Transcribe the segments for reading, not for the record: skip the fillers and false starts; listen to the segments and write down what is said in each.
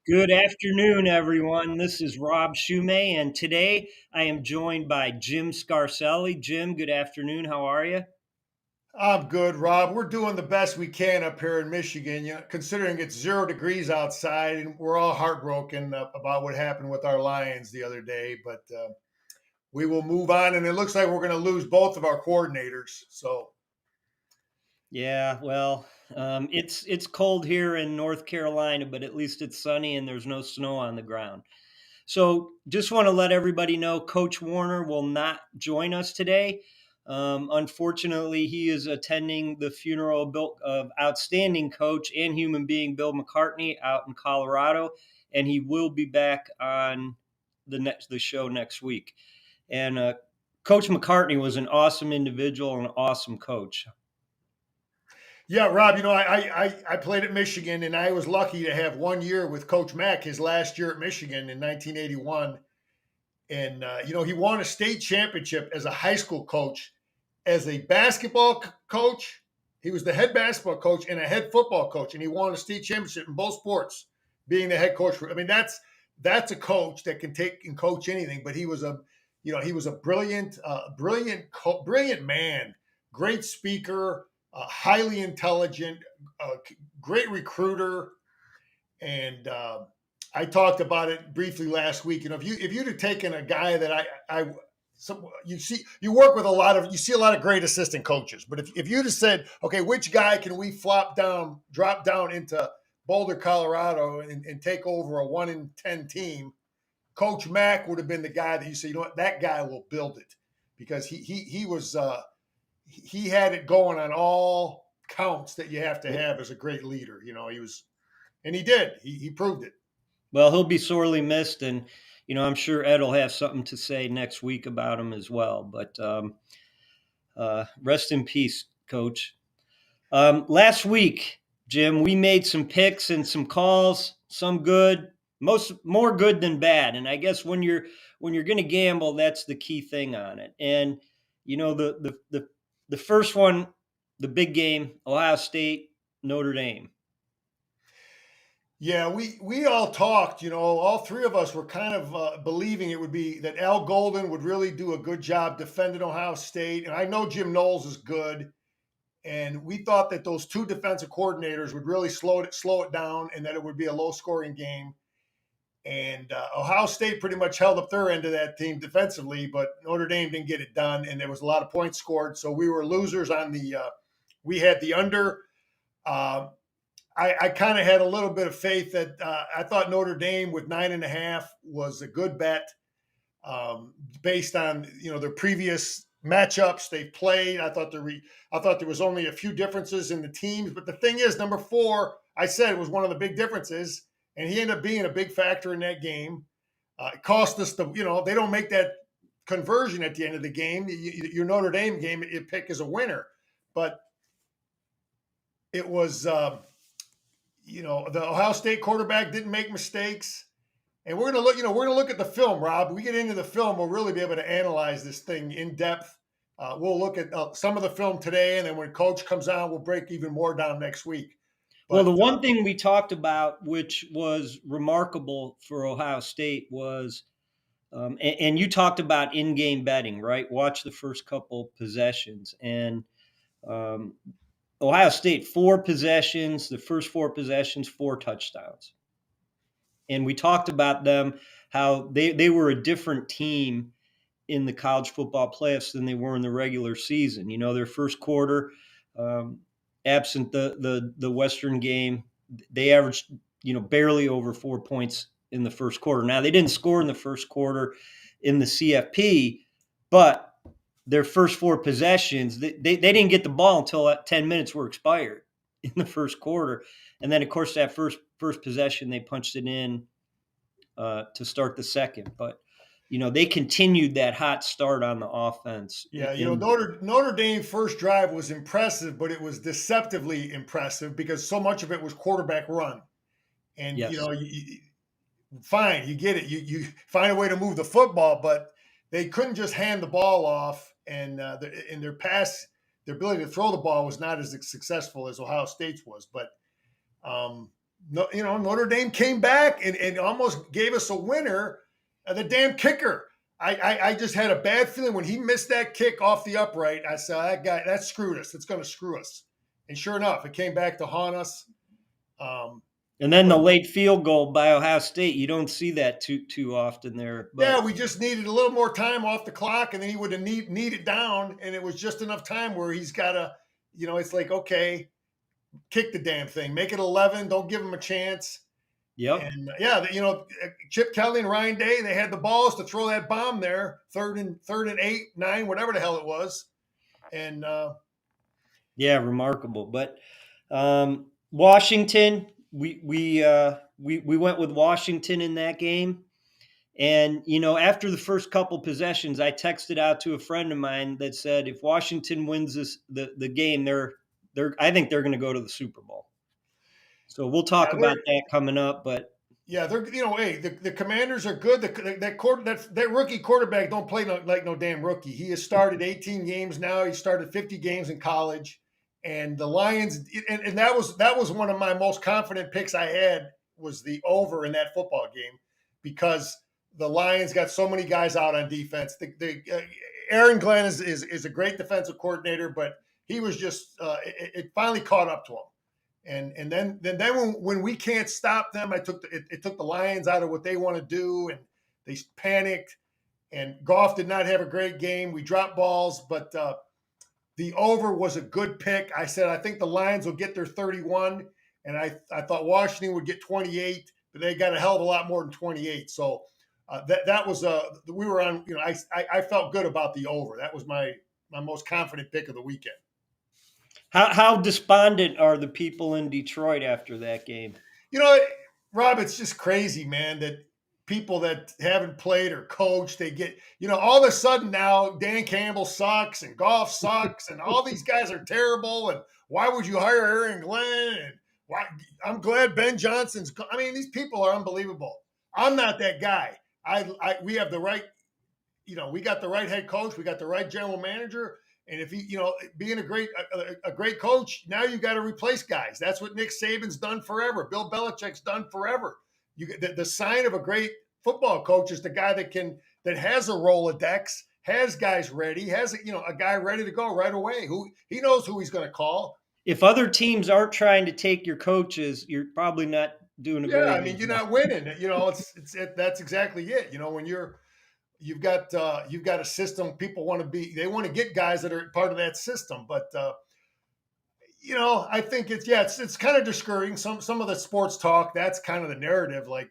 Good afternoon, everyone. This is Rob Shumay, and today I am joined by Jim Scarcelli. Jim, good afternoon. How are you? I'm good, Rob. We're doing the best we can up here in Michigan, considering it's 0 degrees outside, and we're all heartbroken about what happened with our Lions the other day. But we will move on, and it looks like we're going to lose both of our coordinators. So, Yeah, well, it's cold here in North Carolina, but at least it's sunny and there's no snow on the ground. So, just want to let everybody know Coach Warner will not join us today. Unfortunately, he is attending the funeral of outstanding coach and human being Bill McCartney out in Colorado, and he will be back on the show next week. And Coach McCartney was an awesome individual and an awesome coach. yeah, Rob, I played at Michigan, and I was lucky to have 1 year with Coach Mack, his last year at Michigan in 1981. And, he won a state championship as a high school coach. As a basketball coach, he was the head basketball coach and a head football coach, and he won a state championship in both sports, being the head coach. I mean, that's a coach that can take and coach anything. But he was a brilliant man, great speaker, highly intelligent, great recruiter, and I talked about it briefly last week. If you'd have taken a guy that you work with you see a lot of great assistant coaches, but if you'd have said, okay, which guy can we drop down into Boulder, Colorado, and take over a 1-10 team, Coach Mack would have been the guy that you say, you know what, that guy will build it, because he had it going on all counts that you have to have as a great leader. He was, and he did. He proved it. Well, he'll be sorely missed, and I'm sure Ed will have something to say next week about him as well. But rest in peace, Coach. Last week, Jim, we made some picks and some calls, some good, most more good than bad. And I guess when you're going to gamble, that's the key thing on it. And the first one, the big game, Ohio State, Notre Dame. Yeah, we all talked. All three of us were kind of believing it would be that Al Golden would really do a good job defending Ohio State, and I know Jim Knowles is good. And we thought that those two defensive coordinators would really slow it down, and that it would be a low scoring game. And Ohio State pretty much held up their end of that team defensively, but Notre Dame didn't get it done, and there was a lot of points scored. So we were losers on the. We had the under. Uh, I kind of had a little bit of faith that I thought Notre Dame with 9.5 was a good bet, based on their previous matchups they've played. I thought there was only a few differences in the teams, but the thing is, number 4, I said, was one of the big differences, and he ended up being a big factor in that game. It cost us they don't make that conversion at the end of the game. Your Notre Dame game, you pick as a winner, but it was. The Ohio State quarterback didn't make mistakes. And we're going to look at the film, Rob. When we get into the film, we'll really be able to analyze this thing in depth. We'll look at some of the film today, and then when Coach comes on, we'll break even more down next week. Well, the But one thing we talked about, which was remarkable for Ohio State, was, and you talked about in-game betting, right? Watch the first couple possessions, and um, Ohio State 4 possessions, the first 4 possessions, 4 touchdowns, and we talked about them, how they were a different team in the college football playoffs than they were in the regular season. Their first quarter, um, absent the Western game, they averaged barely over 4 points in the first quarter. Now they didn't score in the first quarter in the CFP, but their first 4 possessions, they didn't get the ball until 10 minutes were expired in the first quarter, and then of course that first possession they punched it in to start the second, but they continued that hot start on the offense. yeah, Notre Dame first drive was impressive, but it was deceptively impressive because so much of it was quarterback run. And Yes. fine, you get it. You find a way to move the football, but they couldn't just hand the ball off, and in their ability to throw the ball was not as successful as Ohio State's was. But No, Notre Dame came back and almost gave us a winner. The damn kicker. I just had a bad feeling when he missed that kick off the upright. I said, that guy, that screwed us. It's going to screw us. And sure enough, it came back to haunt us. Um, And then but the late field goal by Ohio State, you don't see that too often there. yeah, But we just needed a little more time off the clock, and then he would have need it down, and it was just enough time where he's got to, it's like, okay, kick the damn thing, make it 11, don't give him a chance. yep, And yeah, Chip Kelly and Ryan Day, they had the balls to throw that bomb there, third and 8, 9, whatever the hell it was, and yeah, remarkable. But Washington, we went with Washington in that game. And after the first couple possessions, I texted out to a friend of mine that said, if Washington wins the game, they're I think they're going to go to the Super Bowl. So we'll yeah, talk about that coming up. But they're hey, the Commanders are good. That rookie quarterback don't play like no damn rookie. He has started 18 games now. He started 50 games in college, and the Lions and that was one of my most confident picks I had was the over in that football game because the Lions got so many guys out on defense. Aaron Glenn is a great defensive coordinator, but he was just it finally caught up to him. And then when we can't stop them, it took the Lions out of what they want to do, and they panicked. And Goff did not have a great game. We dropped balls, but the over was a good pick. I said I think the Lions will get their 31, and I thought Washington would get 28, but they got a hell of a lot more than 28. So that was we were on. I felt good about the over. That was my most confident pick of the weekend. how despondent are the people in Detroit after that game? You know, Rob, it's just crazy, man, that people that haven't played or coached, they get, all of a sudden now Dan Campbell sucks and Goff sucks and all these guys are terrible. And why would you hire Aaron Glenn? And why I'm glad Ben Johnson's, I mean, these people are unbelievable. I'm not that guy. We have the right, we got the right head coach, we got the right general manager. And if he, being a great coach, now you got to replace guys. That's what Nick Saban's done forever. Bill Belichick's done forever. The sign of a great football coach is the guy that has a Rolodex, has guys ready, has a guy ready to go right away. Who he knows who he's going to call. If other teams aren't trying to take your coaches, you're probably not doing a Yeah, very I good mean you're job. not winning. That's exactly it. When you've got a system, people they want to get guys that are part of that system, but I think it's kind of discouraging. Some of the sports talk, that's kind of the narrative. Like,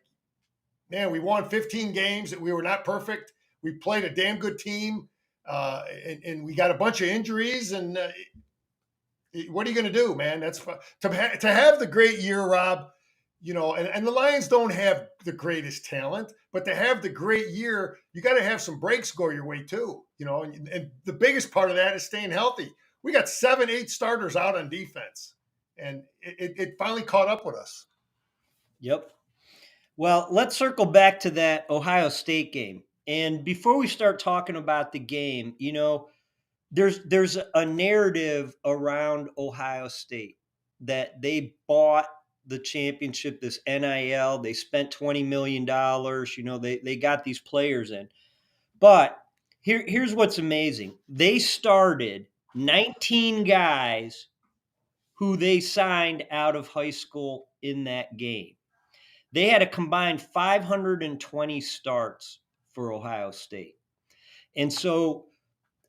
man, we won 15 games. We were not perfect. We played a damn good team, and we got a bunch of injuries. And what are you going to do, man? That's to have the great year, Rob. And the Lions don't have the greatest talent, but to have the great year, you got to have some breaks go your way too. And the biggest part of that is staying healthy. We got 7, 8 starters out on defense, and it finally caught up with us. Yep. Well, let's circle back to that Ohio State game. And before we start talking about the game, there's a narrative around Ohio State that they bought the championship, this NIL. They spent $20 million. They got these players in. But here's what's amazing. They started 19 guys who they signed out of high school in that game. They had a combined 520 starts for Ohio State. And so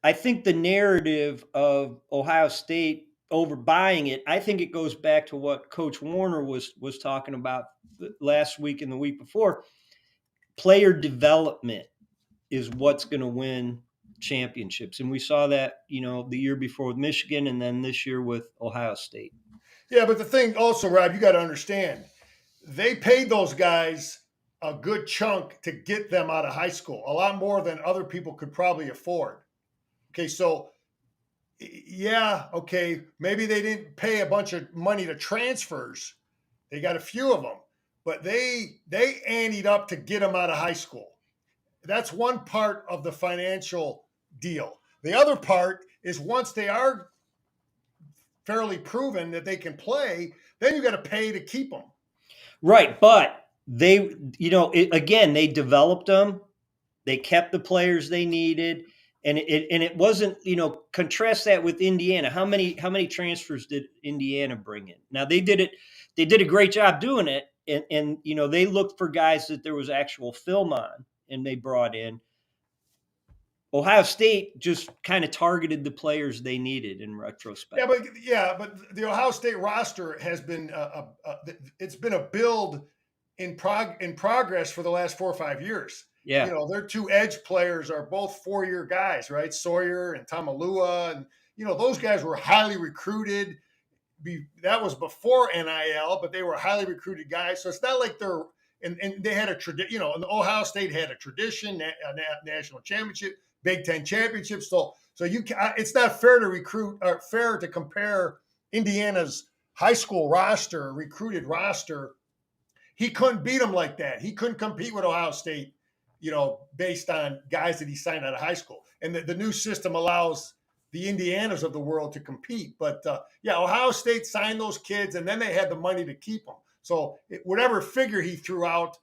I think the narrative of Ohio State overbuying it, I think it goes back to what Coach Warner was talking about last week and the week before. Player development is what's going to win championships. And we saw that, the year before with Michigan and then this year with Ohio State. Yeah, but the thing also, Rob, you got to understand, they paid those guys a good chunk to get them out of high school, a lot more than other people could probably afford. Okay, so yeah, okay, maybe they didn't pay a bunch of money to transfers. They got a few of them, but they anteed up to get them out of high school. That's one part of the financial deal. The other part is once they are fairly proven that they can play, then you got to pay to keep them. Right, but they, again, they developed them. They kept the players they needed, and it wasn't, contrast that with Indiana. How many transfers did Indiana bring in? Now they did it. They did a great job doing it, and they looked for guys that there was actual film on, and they brought in. Ohio State just kind of targeted the players they needed in retrospect. But the Ohio State roster has been it's been a build in progress for the last 4 or 5 years. You Yeah. know, their two edge players are both 4 year guys, right? Sawyer and Tamalua, and those guys were highly recruited. That was before NIL, but they were highly recruited guys. So it's not like they're and they had a tradition. And Ohio State had a tradition, a national championship, Big Ten championships. So it's not fair to recruit or fair to compare Indiana's high school roster, recruited roster. He couldn't beat them like that. He couldn't compete with Ohio State, based on guys that he signed out of high school. And the new system allows the Indianas of the world to compete. But Ohio State signed those kids, and then they had the money to keep them. So whatever figure he threw out,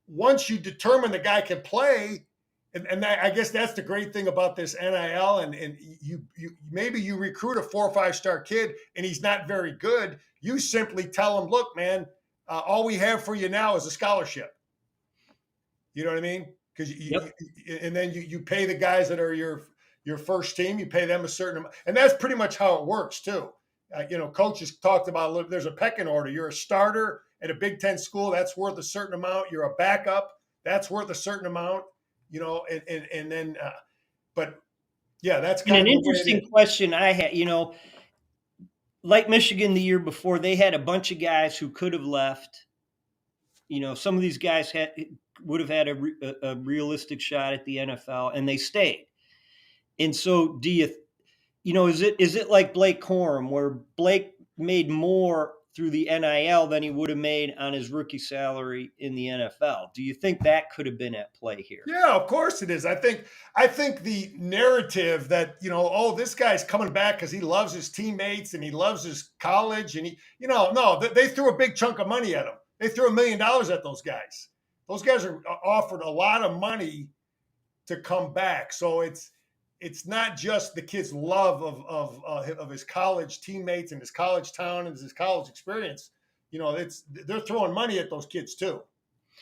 once you determine the guy can play, and I guess that's the great thing about this NIL, and you maybe you recruit a 4 or 5 star kid and he's not very good. You simply tell him, look, man, all we have for you now is a scholarship. You know what I mean? Because Yep. and then you pay the guys that are your first team. You pay them a certain amount, and that's pretty much how it works too. Coaches talked about, there's a pecking order. You're a starter at a Big Ten school, that's worth a certain amount. You're a backup, that's worth a certain amount. And then, but yeah, that's And kind an of the way it interesting is. question I had, like Michigan the year before, they had a bunch of guys who could have left. Some of these guys would have had a realistic shot at the NFL, and they stayed. And so, is it like Blake Corum, where Blake made more through the NIL than he would have made on his rookie salary in the NFL? Do you think that could have been at play here? Yeah, of course it is. I think the narrative that, oh, this guy's coming back because he loves his teammates and he loves his college, and no, they threw a big chunk of money at him. They threw $1 million at those guys. Those guys are offered a lot of money to come back. So it's not just the kid's love of his college teammates and his college town and his college experience. They're throwing money at those kids too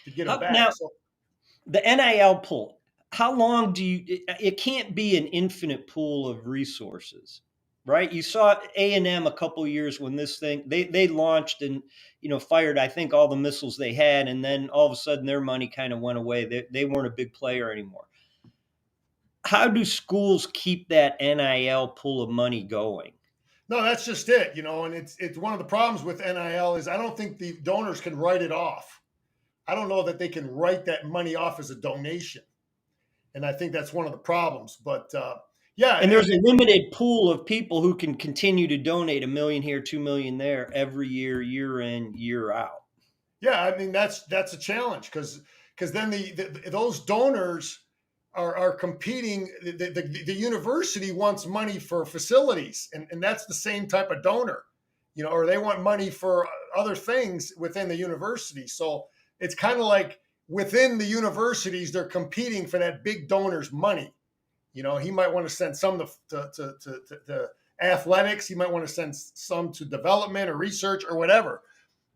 to get them back. Now, So the NIL pool, how long do it can't be an infinite pool of resources, right? You saw A&M a couple years when this thing, they launched and, fired, I think, all the missiles they had. And then all of a sudden their money kind of went away. They weren't a big player anymore. How do schools keep that NIL pool of money going? no, that's just it. And it's one of the problems with NIL is I don't think the donors can write it off. I don't know that they can write that money off as a donation, and I think that's one of the problems. But yeah, And there's a limited pool of people who can continue to donate a million here, 2 million there every year, year in, year out. yeah, I mean that's a challenge because then those donors are competing. The university wants money for facilities, and that's the same type of donor, or they want money for other things within the university. So it's kind of like within the universities, they're competing for that big donor's money. He might want to send some to athletics. He might want to send some to development or research or whatever.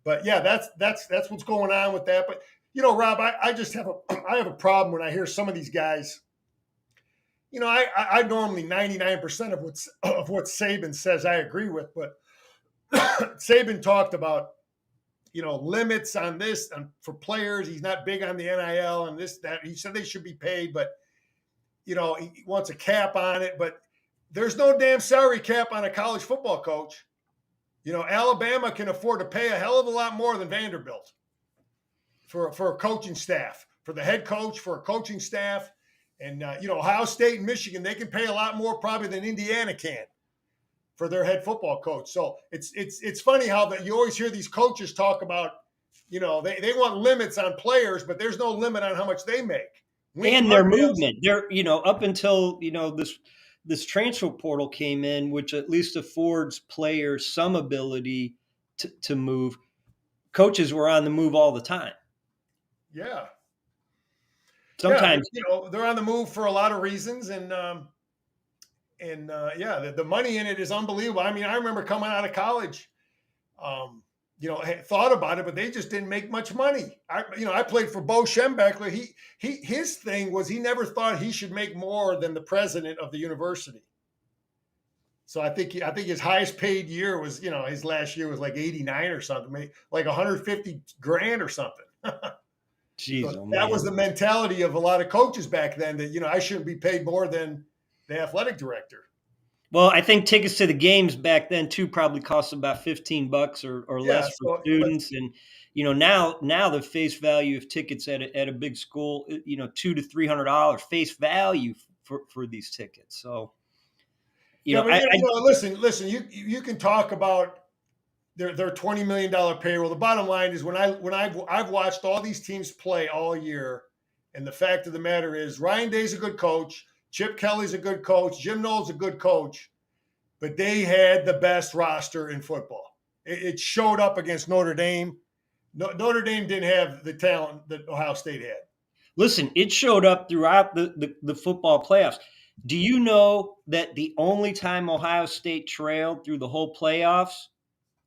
But yeah, that's what's going on with that. But Rob, I just have I have a problem when I hear some of these guys. I normally 99% of what Saban says I agree with, but Saban talked about limits on this for players. He's not big on the NIL and this that. He said they should be paid, but he wants a cap on it. But there's no damn salary cap on a college football coach. Alabama can afford to pay a hell of a lot more than Vanderbilt for a coaching staff, for the head coach, for a coaching staff. And, Ohio State and Michigan, they can pay a lot more probably than Indiana can for their head football coach. So it's funny how that you always hear these coaches talk about, they want limits on players, but there's no limit on how much they make. Wink And their Martindale's. movement. They're, up until, this transfer portal came in, which at least affords players some ability to move. Coaches were on the move all the time. Yeah. Yeah, but Sometimes, they're on the move for a lot of reasons, and yeah, the money in it is unbelievable. I mean, I remember coming out of college, um, thought about it, but they just didn't make much money. I played for Bo Schembechler. His thing was he never thought he should make more than the president of the university. So I think his highest paid year was, his last year was like 89 or something, like 150 grand or something. geez, So oh that was man. the mentality of a lot of coaches back then, that, I shouldn't be paid more than the athletic director. Well, I think tickets to the games back then too probably cost about $15 or Yeah. less for So, but students, and now the face value of tickets at a big school, $200 to $300 face value for these tickets. So yeah, but I listen, you can talk about their $20 million payroll. The bottom line is, I've watched all these teams play all year, and the fact of the matter is Ryan Day's a good coach, Chip Kelly's a good coach, Jim Knowles a good coach, but they had the best roster in football. It showed up against Notre Dame. Notre Dame didn't have the talent that Ohio State had. listen. It showed up throughout the football playoffs. Do you know that the only time Ohio State trailed through the whole playoffs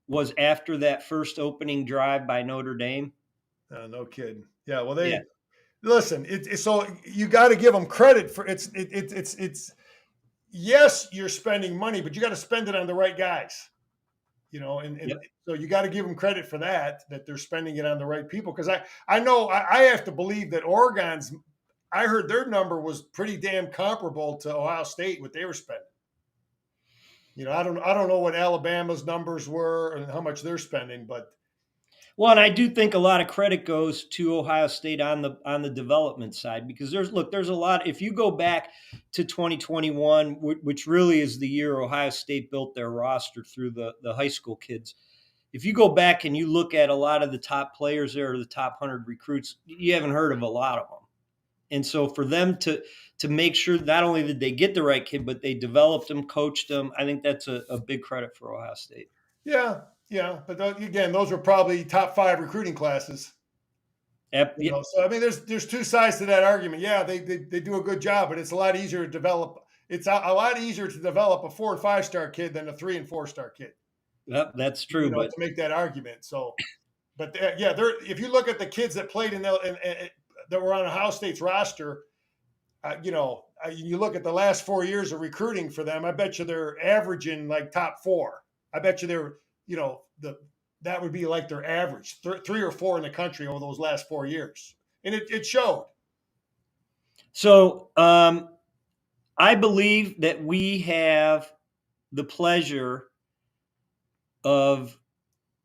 was after that first opening drive by Notre Dame? No kidding. Yeah, well, Yeah. listen. So you got to give them credit for it's. Yes, you're spending money, but you got to spend it on the right guys. And Yep. so you got to give them credit for that they're spending it on the right people. Because I know I have to believe that Oregon's. I heard their number was pretty damn comparable to Ohio State, what they were spending. I don't know what Alabama's numbers were and how much they're spending, but Well, and I do think a lot of credit goes to Ohio State on the development side, because there's a lot. If you go back to 2021, which really is the year Ohio State built their roster through the high school kids. If you go back and you look at a lot of the top players there, or the top 100 recruits, you haven't heard of a lot of them. And so for them to make sure not only did they get the right kid, but they developed them, coached them, I think that's a big credit for Ohio State. yeah, yeah. But again, those were probably top 5 recruiting classes. Yeah, So I mean, there's two sides to that argument. Yeah, they do a good job, but it's a lot easier to develop. It's a lot easier to develop a 4 and 5 star kid than a 3 and 4 star kid. that's true. But To make that argument. So, but yeah, if you look at the kids that played that were on Ohio State's roster, you look at the last 4 years of recruiting for them. I bet you they're averaging like top 4. I bet you they're, that would be like their average, 3 or 4 in the country over those last 4 years, and it showed. so I believe that we have the pleasure of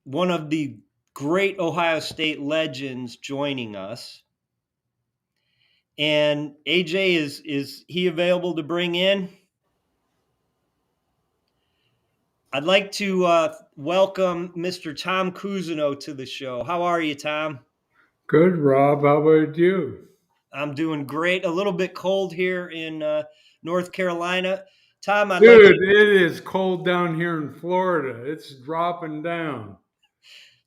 one of the great Ohio State legends joining us. And AJ, is he available to bring in? I'd like to welcome Mr. Tom Cousineau to the show. How are you, Tom? Good, Rob. How about you? I'm doing great. A little bit cold here in North Carolina. Tom, I'd like to Dude, it is cold down here in Florida. It's dropping down.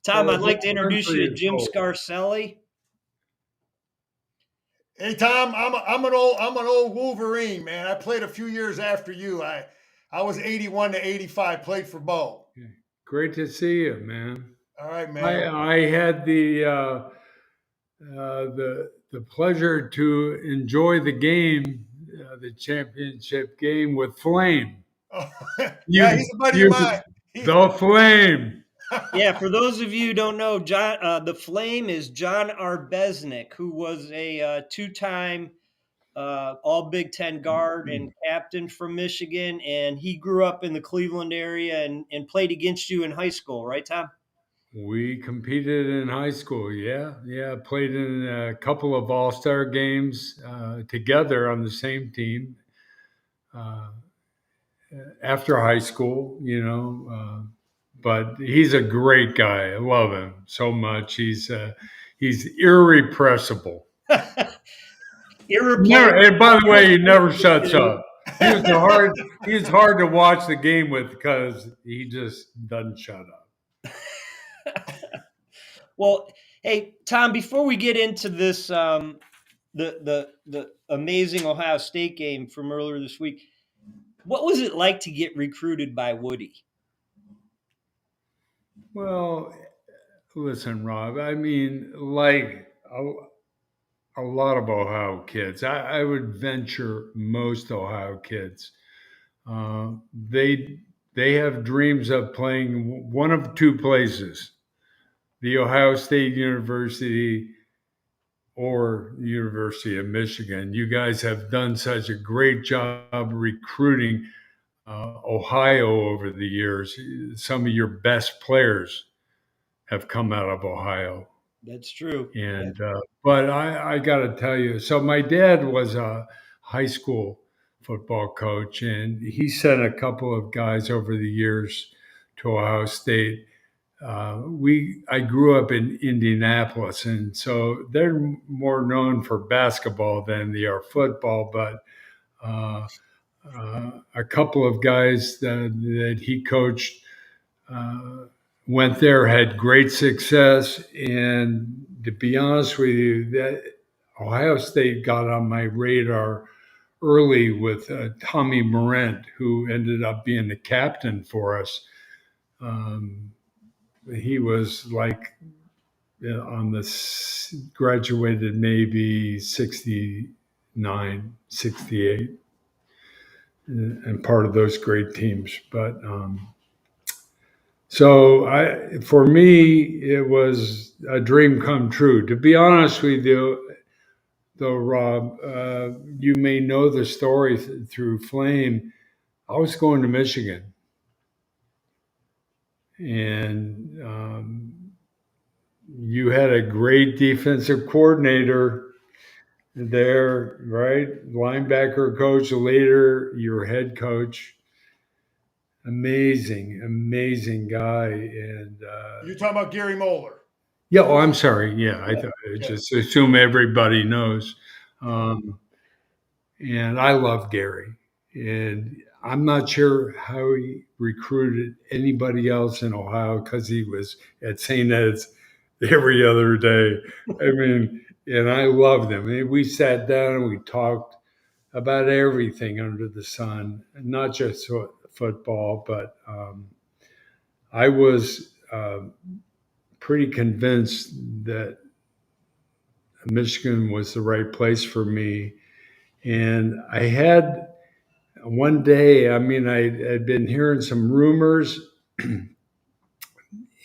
Tom, The I'd like whole to introduce country you to is Jim cold. Scarcelli. Hey Tom, I'm an old Wolverine, man. I played a few years after you. I was 81 to 85. Played for Bo. Great to see you, man. All right, man. I had the pleasure to enjoy the game, the championship game with Flame. Oh, yeah, You, he's a buddy of you, mine. the Flame. Yeah, for those of you who don't know, John, the Flame is John Arbesnik, who was a two-time All Big Ten guard and captain from Michigan, and he grew up in the Cleveland area and played against you in high school, right, Tom? We competed in high school. Yeah. Played in a couple of all-star games together on the same team uh, after high school. But he's a great guy. I love him so much. He's irrepressible. Never, Irreplaceable. and by the way, he never shuts up. He's hard to watch the game with because he just doesn't shut up. Well, hey Tom, before we get into this, the amazing Ohio State game from earlier this week, what was it like to get recruited by Woody? Well, listen, Rob. I mean, like a lot of Ohio kids, I would venture most Ohio kids, uh, they they have dreams of playing one of two places: the Ohio State University or University of Michigan. You guys have done such a great job recruiting Ohio over the years. Some of your best players have come out of Ohio. That's true. Yeah. But I got to tell you, so my dad was a high school football coach, and he sent a couple of guys over the years to Ohio State. I grew up in Indianapolis, and so they're more known for basketball than they are football. But a couple of guys that he coached uh, went there, had great success, and to be honest with you, that Ohio State got on my radar early with Tommy Morant, who ended up being the captain for us. Um, he was like on the graduated maybe 69, 68, and part of those great teams. But so for me, it was a dream come true. To be honest with you, though, Rob, you may know the story through Flame. I was going to Michigan, and you had a great defensive coordinator there, right? Linebacker coach, later your head coach. Amazing, amazing guy, and You're talking about Gary Moeller. yeah. Oh, I'm sorry. Yeah, Yeah. I Yeah. just assume everybody knows. Um, and I love Gary, and I'm not sure how he recruited anybody else in Ohio because he was at St. Ed's every other day. I mean, and I loved him. And we sat down and we talked about everything under the sun, not just football, but I was pretty convinced that Michigan was the right place for me. And I had one day, I mean, I'd been hearing some rumors,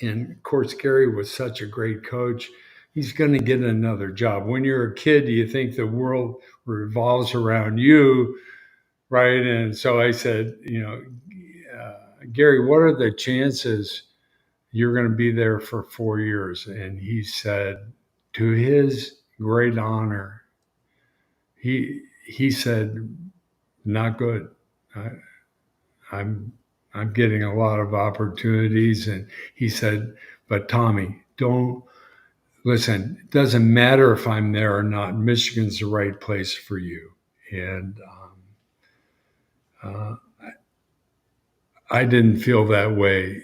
and of course, Gary was such a great coach. He's going to get another job. When you're a kid, you think the world revolves around you, right? And so I said, Gary, what are the chances you're going to be there for 4 years? And he said, to his great honor, he said, not good. I, I'm I'm getting a lot of opportunities. And he said, but Tommy, don't listen. It doesn't matter if I'm there or not. Michigan's the right place for you. And uh, I didn't feel that way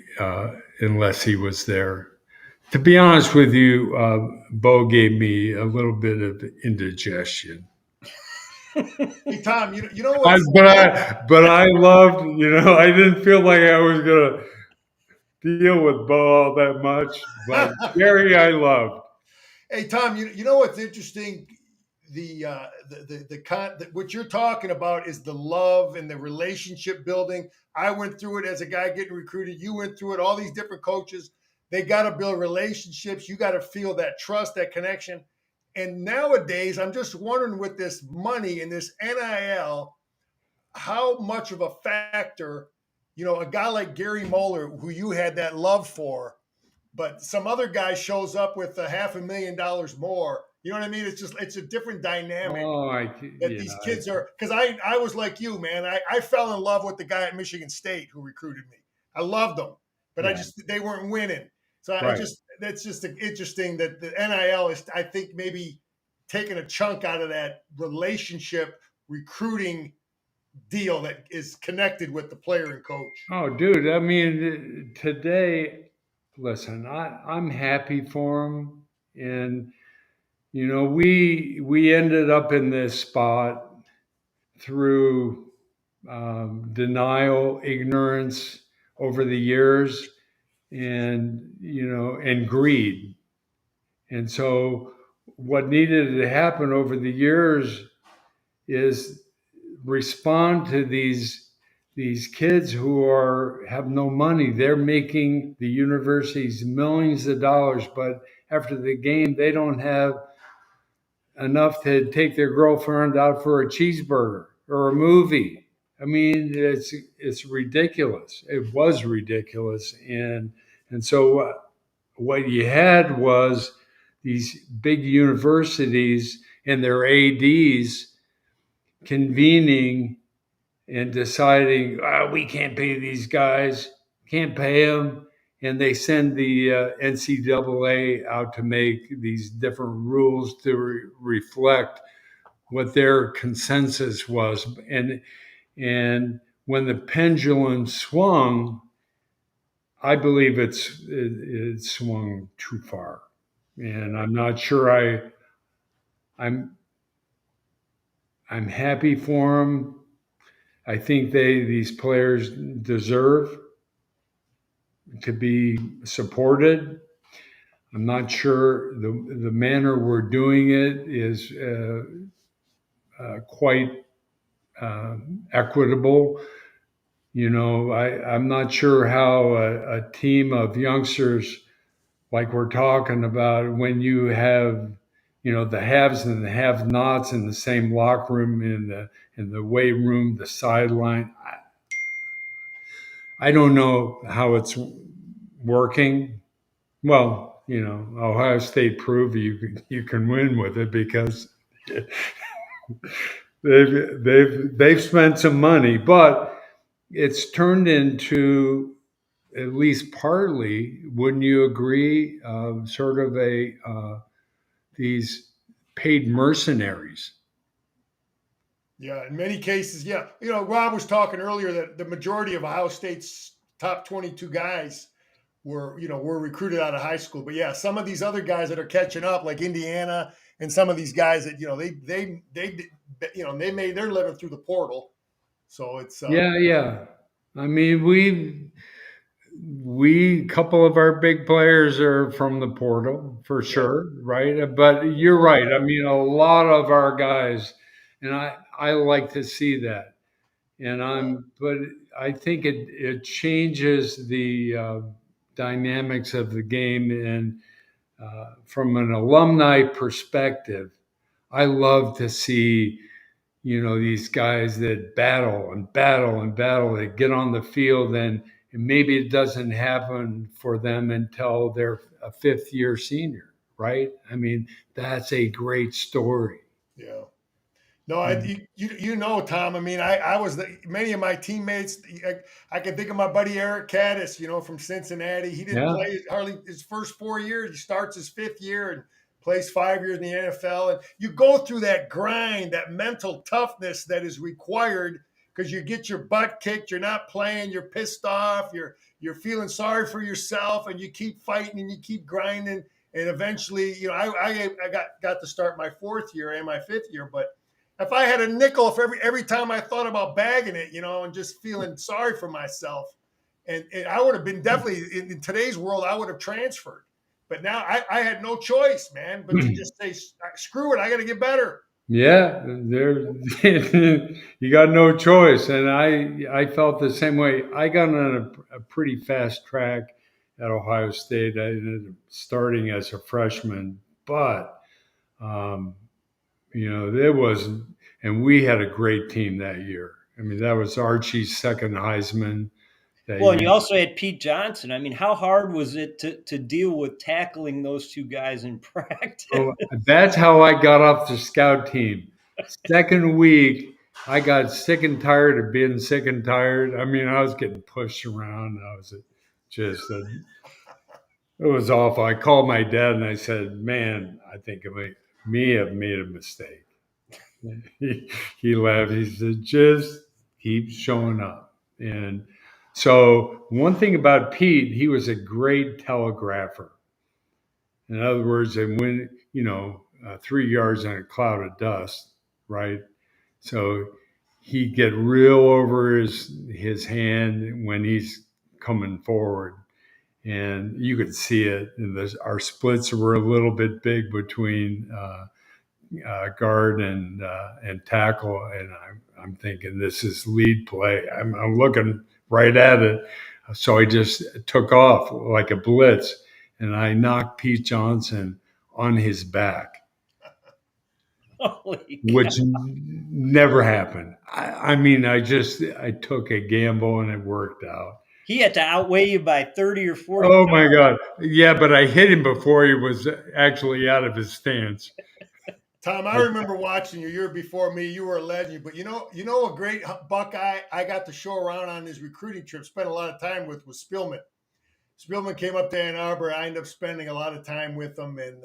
unless he was there. To be honest with you, Bo gave me a little bit of indigestion. Hey Tom, you know I, what's but I loved, I didn't feel like I was gonna deal with Bo all that much. But Gary, I loved. Hey Tom, you know what's interesting? What you're talking about is the love and the relationship building. I went through it as a guy getting recruited. You went through it. All these different coaches, they got to build relationships. You got to feel that trust, that connection. And nowadays, I'm just wondering with this money and this NIL, how much of a factor, a guy like Gary Moeller, who you had that love for, but some other guy shows up with a $500,000 more. You know what I mean? It's a different dynamic Oh, that these kids are. Because I was like you, man. I fell in love with the guy at Michigan State who recruited me. I loved them, but yeah, they weren't winning. So right. that's just interesting that the NIL is, I think, maybe taking a chunk out of that relationship recruiting deal that is connected with the player and coach. Oh, dude, I mean, today listen, I'm happy for him, and we ended up in this spot through denial, ignorance over the years, and greed. And so, what needed to happen over the years is respond to these kids who are have no money. They're making the universities millions of dollars, but after the game, they don't have enough to take their girlfriend out for a cheeseburger or a movie. I mean, it's ridiculous. It was ridiculous, and so what you had was these big universities and their ads convening and deciding, we can't pay these guys, can't pay them. And they send the NCAA out to make these different rules to reflect what their consensus was. And when the pendulum swung, I believe it swung too far. And I'm not sure I'm I'm happy for them. I think these players deserve to be supported. I'm not sure the manner we're doing it is quite equitable. I'm not sure how a team of youngsters, like we're talking about, when you have the haves and the have-nots in the same locker room, in the weight room, the sideline. I don't know how it's working. Well, Ohio State proved you can win with it because they've spent some money, but it's turned into, at least partly, wouldn't you agree, sort of a these paid mercenaries. Yeah, in many cases, yeah. Rob was talking earlier that the majority of Ohio State's top 22 guys were recruited out of high school. But yeah, some of these other guys that are catching up, like Indiana, and some of these guys that they made their living through the portal. So it's Yeah, yeah. I mean, we couple of our big players are from the portal for yeah, sure, right? But you're right. I mean, a lot of our guys, and I like to see that. But I think it changes the dynamics of the game. And from an alumni perspective, I love to see these guys that battle and battle and battle. They get on the field, and maybe it doesn't happen for them until they're a fifth year senior, right? I mean, that's a great story. yeah. No, Mm. Tom. I mean, I was many of my teammates. I can think of my buddy Eric Caddis, from Cincinnati. He didn't Yeah. play hardly his first 4 years. He starts his fifth year and plays 5 years in the NFL. And you go through that grind, that mental toughness that is required because you get your butt kicked. You're not playing. You're pissed off. You're feeling sorry for yourself, and you keep fighting and you keep grinding. And eventually, I got to start my fourth year and my fifth year, but if I had a nickel for every time I thought about bagging it, and just feeling sorry for myself, and I would have been definitely in today's world, I would have transferred. But now I had no choice, man, but to just say, screw it, I got to get better. Yeah, there you got no choice, and I felt the same way. I got on a pretty fast track at Ohio State. I ended up starting as a freshman, but um, there was, and we had a great team that year. I mean, that was Archie's second Heisman that Well, and you year. also had Pete Johnson. I mean, how hard was it to deal with tackling those two guys in practice? So that's how I got off the scout team. Second week, I got sick and tired of being sick and tired. I mean, I was getting pushed around. I was just, it was awful. I called my dad and I said, "Man, I think me have made a mistake." He laughed. He said, "Just keep showing up." And So one thing about Pete, he was a great telegrapher. In other words, and when 3 yards in a cloud of dust, right? So he'd get real over his hand when he's coming forward, and you could see it. And our splits were a little bit big between guard and tackle, and I'm thinking this is lead play. I'm looking right at it, so I just took off like a blitz, and I knocked Pete Johnson on his back, Holy cow. which never happened. I mean, I took a gamble and it worked out. He had to outweigh you by 30 or 40 Oh my pounds. God. Yeah, but I hit him before he was actually out of his stance. Tom, I I, remember watching you. You're before me. You were a legend. But a great Buckeye I got to show around on his recruiting trip, spent a lot of time with, was Spillman. Spillman came up to Ann Arbor. I ended up spending a lot of time with him and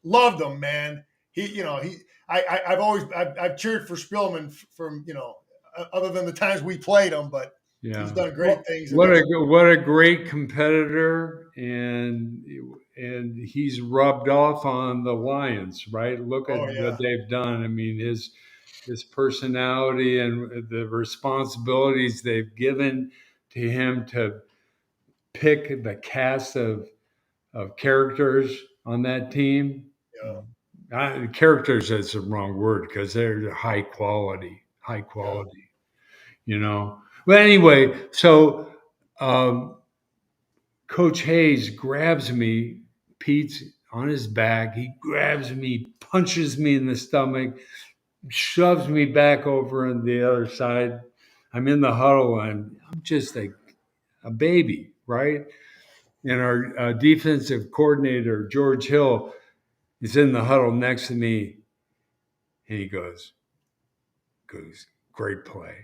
loved him, man. I've cheered for Spillman from other than the times we played him, but he's yeah. done great Well, things. What a great competitor, and he's rubbed off on the Lions, right? Look at Oh what yeah, they've done. I mean, his personality and the responsibilities they've given to him to pick the cast of characters on that team. yeah, Characters is the wrong word because they're high yeah. quality, Well, anyway, so um, Coach Hayes grabs me, Pete's on his back. He grabs me, punches me in the stomach, shoves me back over on the other side. I'm in the huddle and I'm just a baby, right? And our defensive coordinator, George Hill, is in the huddle next to me. And he goes, great play.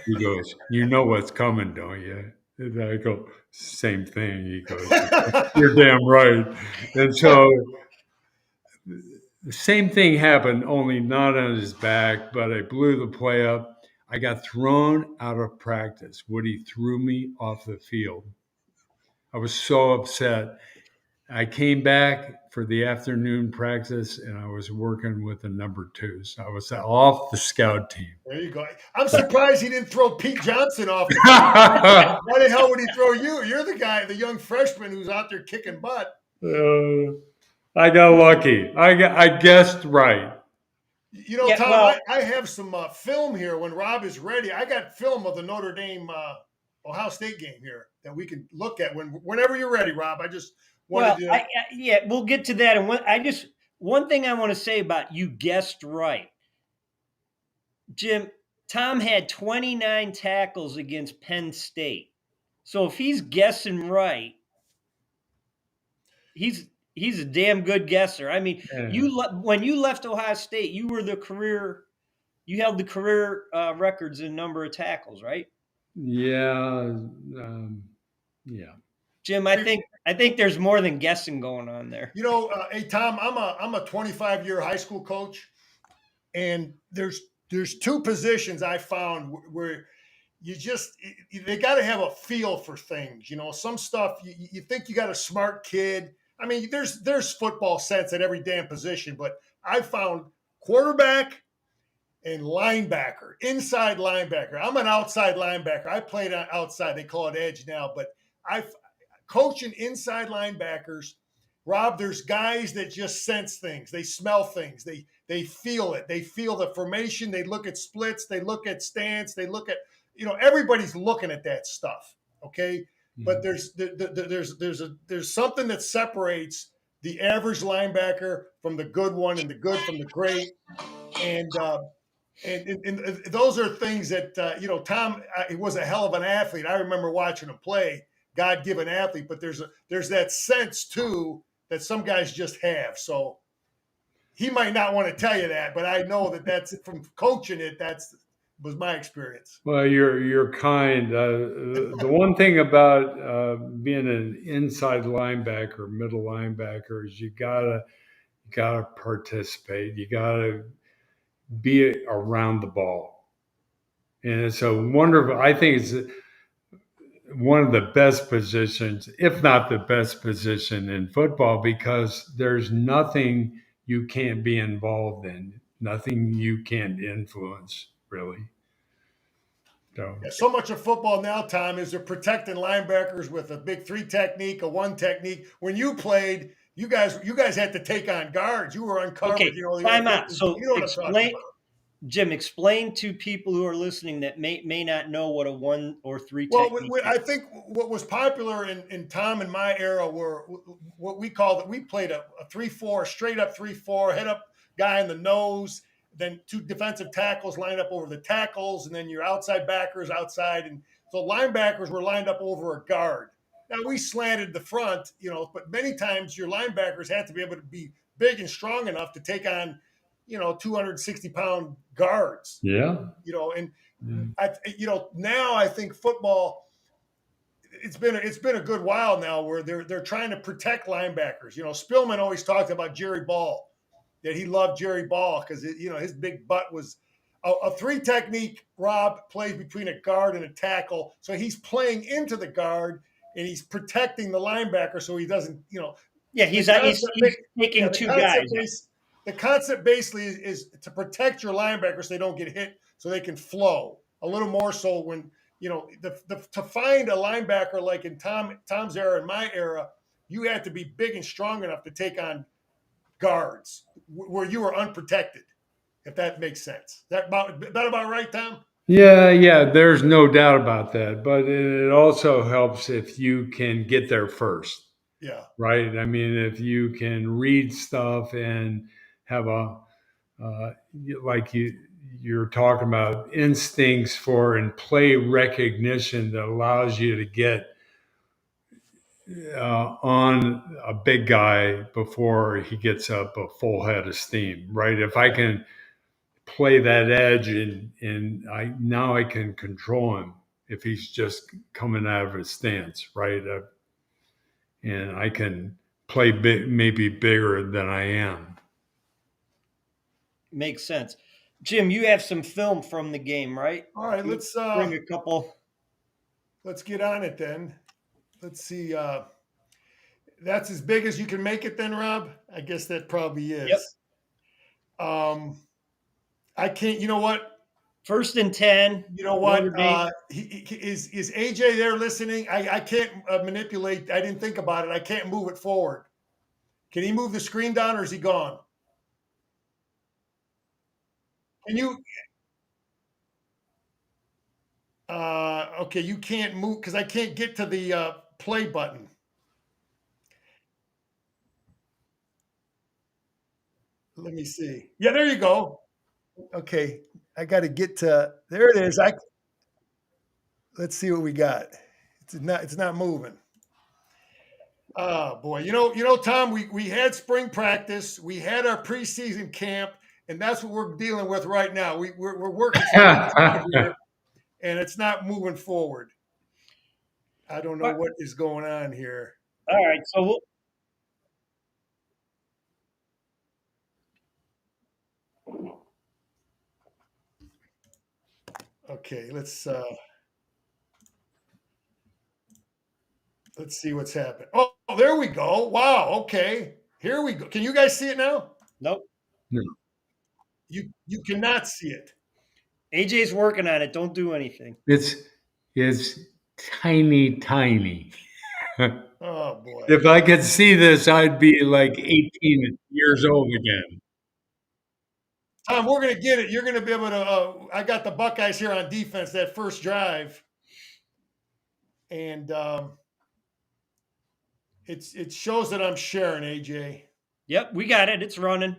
He goes, you know what's coming, don't you? And I go, same thing. He goes, you're damn right. And so the same thing happened, only not on his back, but I blew the play up. I got thrown out of practice. Woody threw me off the field. I was so upset. I came back for the afternoon practice and I was working with the number twos. I was off the scout team. There you go. I'm surprised he didn't throw Pete Johnson off the field. Why the hell would he throw you? You're the guy, the young freshman who's out there kicking butt. I got lucky. I guessed right. yeah, Tom, well, I have some film here when Rob is ready. I got film of the Notre Dame Ohio State game here that we can look at whenever you're ready, Rob. I just wanted well, to. yeah, we'll get to that. And one thing I want to say about you guessed right, Jim. Tom had 29 tackles against Penn State. So if he's guessing right, he's he's a damn good guesser. I mean, Yeah. when you left Ohio State, you held the career records in number of tackles, right? Yeah. Yeah. Jim, I think there's more than guessing going on there. Hey Tom, I'm a 25-year high school coach, and there's two positions I found where you just they got to have a feel for things. Some stuff you think you got a smart kid. I mean, there's football sense at every damn position, but I found quarterback and linebacker, inside linebacker. I'm an outside linebacker. I played on outside. They call it edge now, but I coaching inside linebackers. Rob, there's guys that just sense things. They smell things. They feel it. They feel the formation. They look at splits. They look at stance. They look at everybody's looking at that stuff. Okay, but Mhm. there's something that separates the average linebacker from the good one and the good from the great. And those are things that Tom he was a hell of an athlete. I remember watching him play, God-given athlete. But there's that sense too that some guys just have. So he might not want to tell you that, but I know that that's from coaching it. That's was my experience. Well, you're kind. The one thing about being an inside linebacker, middle linebacker, is you gotta participate. You gotta be around the ball. And it's a wonderful, I think it's one of the best positions, if not the best position in football, because there's nothing you can't be involved in, nothing you can't influence, really. So, Yeah, so much of football now, Tom, is they're protecting linebackers with a big three technique, a one technique. When you played, you guys had to take on guards. You were uncovered. Okay, You know, time out. you So know what I'm talking explain, about. Jim, explain to people who are listening that may not know what a 1 or 3 Well, technique is. I think what was popular in Tom and my era were what we called it. We played a 3-4, straight up 3-4, head up guy in the nose, then two defensive tackles lined up over the tackles, and then your outside backers outside. And so linebackers were lined up over a guard. Now we slanted the front, but many times your linebackers had to be able to be big and strong enough to take on, 260-pound guards, yeah. and Yeah. now I think football it's been a good while now where they're trying to protect linebackers. Spillman always talked about Jerry Ball, that he loved Jerry Ball because his big butt was a three technique. Rob plays between a guard and a tackle, so he's playing into the guard and he's protecting the linebacker so he doesn't. Yeah, The he's concept, yeah, taking the 2 concept guys out. the concept basically is to protect your linebackers so they don't get hit, so they can flow a little more. So when to find a linebacker like in Tom's era and my era, you had to be big and strong enough to take on guards where you were unprotected. If that makes sense, that about right, Tom? Yeah, yeah, there's no doubt about that. But it also helps if you can get there first, Yeah. right? I mean, if you can read stuff and have uh, like you're talking about instincts for and play recognition that allows you to get on a big guy before he gets up a full head of steam, right? If I can play that edge and I can control him if he's just coming out of his stance, right? And I can play maybe bigger than I am. Makes sense. Jim, you have some film from the game, right? All right, You let's bring a couple. let's get on it then. Let's see. That's as big as you can make it, then, Rob. I guess that probably Yep. is. Um, I can't. You know what? 1st and 10, You know Notre what? Dame. Is AJ there listening? I can't manipulate. I didn't think about it. I can't move it forward. Can he move the screen down, or is he gone? Can you? Okay, you can't move because I can't get to the play button. Let me see. Yeah, there you go. Okay, I got to get to there. It is. Let's see what we got. It's not moving. Oh boy, Tom. We had spring practice. We had our preseason camp, and that's what we're dealing with right now. We're working some speed here, and it's not moving forward. I don't know All what is going on here. right, so Okay, let's see what's happened. Oh, there we go. Wow. Okay, here we go. Can you guys see it now? nope. No. You cannot see it. AJ's working on it. Don't do anything. It's tiny, tiny. Oh boy. If I could see this, I'd be like 18 years old again. Tom, we're going to get it. You're going to be able to. I got the Buckeyes here on defense that first drive, and it shows that I'm sharing. AJ, Yep, we got it. It's running.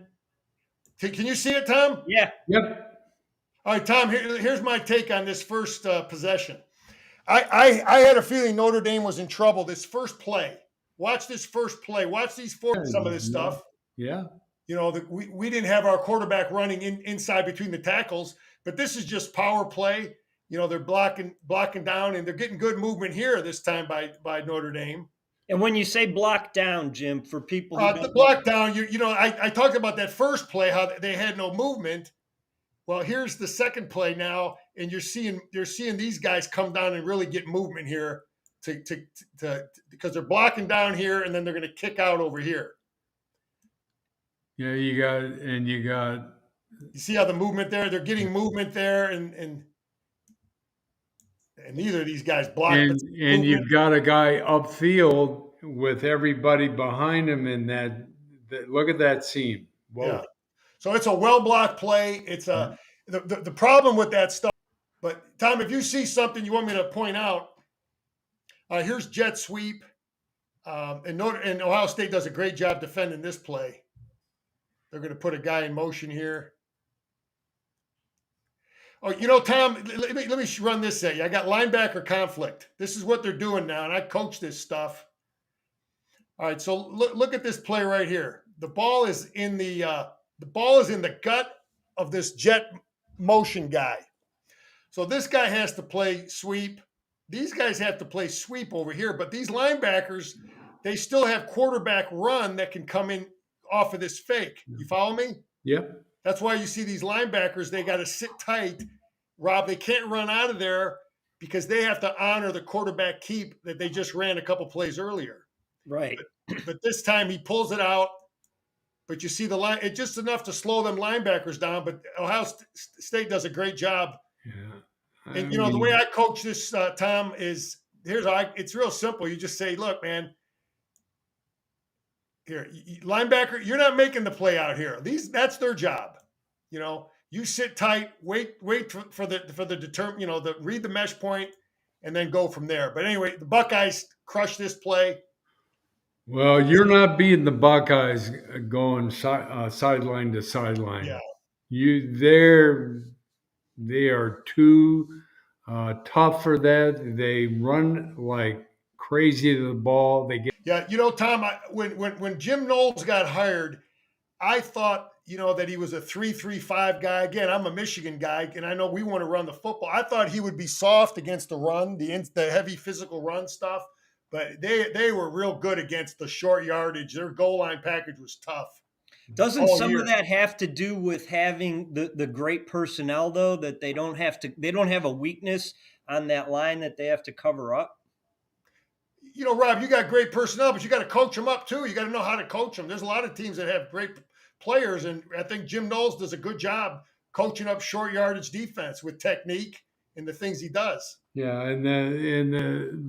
can you see it, Tom? Yeah. Yep. All right, Tom. Here's my take on this first possession. I had a feeling Notre Dame was in trouble. This first play. Watch this first play. Watch these some of this stuff. Yeah. We didn't have our quarterback running inside between the tackles, but this is just power play. They're blocking down, and they're getting good movement here this time by Notre Dame. And when you say block down, Jim, for people who The don't block down, I talked about that first play, how they had no movement. Well, here's the second play now, and you're seeing these guys come down and really get movement here to because they're blocking down here, and then they're going to kick out over here. Yeah, you got You see how the movement there? They're getting movement there, and neither of these guys block, but and movement. you've got a guy upfield with everybody behind him in that look at that seam. Yeah. Whoa. So it's a well blocked play. It's Yeah. the problem with that stuff. But Tom, if you see something you want me to point out, here's jet sweep, and Ohio State does a great job defending this play. They're going to put a guy in motion here. Oh, Tom, let me run this at you. I got linebacker conflict. This is what they're doing now, and I coach this stuff. All right, so look at this play right here. The ball is in the gut of this jet motion guy. So this guy has to play sweep. These guys have to play sweep over here, but these linebackers, they still have quarterback run that can come in off of this fake. You follow me? Yep. That's why you see these linebackers, they got to sit tight. Rob, they can't run out of there because they have to honor the quarterback keep that they just ran a couple plays earlier. Right. But this time he pulls it out. But you see the line, it's just enough to slow them linebackers down. But Ohio State does a great job. Yeah. And the way I coach this, Tom, is it's real simple. You just say, look, man, here, linebacker, you're not making the play out here. That's their job. You sit tight, wait for the read the mesh point, and then go from there. But anyway, the Buckeyes crushed this play. Well, you're not beating the Buckeyes going sideline to sideline. Yeah. They are too tough for that. They run like crazy to the ball. They get Tom, when Jim Knowles got hired, I thought that he was a 3-3-5 guy. Again, I'm a Michigan guy, and I know we want to run the football. I thought he would be soft against the run, the heavy physical run stuff. But they were real good against the short yardage. Their goal line package was tough. Doesn't some of that have to do with having the great personnel, though, that they don't have a weakness on that line that they have to cover up? Rob, you got great personnel, but you got to coach them up too. You got to know how to coach them. There's a lot of teams that have great players, and I think Jim Knowles does a good job coaching up short yardage defense with technique and the things he does. Yeah, and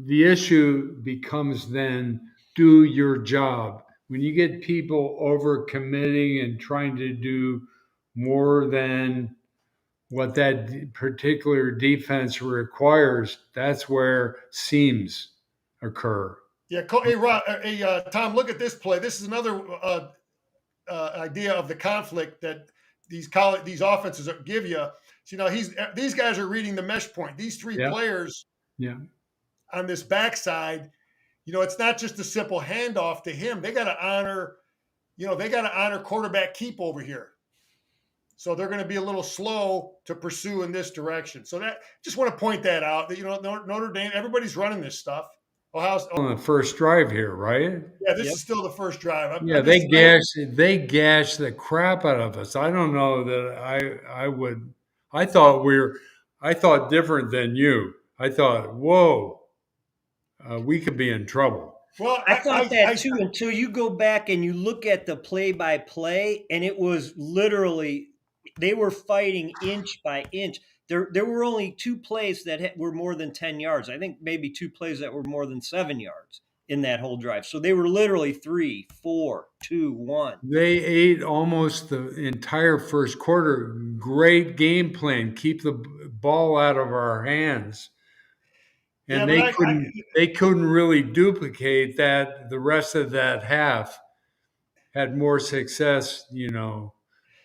the issue becomes then do your job. When you get people over committing and trying to do more than what that particular defense requires, that's where seams occur. Yeah, Tom, look at this play. This is another idea of the conflict that these offenses give you. So, these guys are reading the mesh point. These three players on this backside, it's not just a simple handoff to him. They got to honor, quarterback keep over here. So they're going to be a little slow to pursue in this direction. So that just want to point that out that Notre Dame, everybody's running this stuff. On the first drive here, right? Yeah, this is still the first drive. They gash the crap out of us. I don't know that I would. I thought different than you. I thought, whoa, we could be in trouble. Well, I thought that too until you go back and you look at the play-by-play, and it was literally they were fighting inch by inch. There were only two plays that were more than 10 yards. I think maybe two plays that were more than 7 yards in that whole drive. So they were literally 3, 4, 2, 1. They ate almost the entire first quarter. Great game plan. Keep the ball out of our hands. And they couldn't really duplicate that. The rest of that half had more success,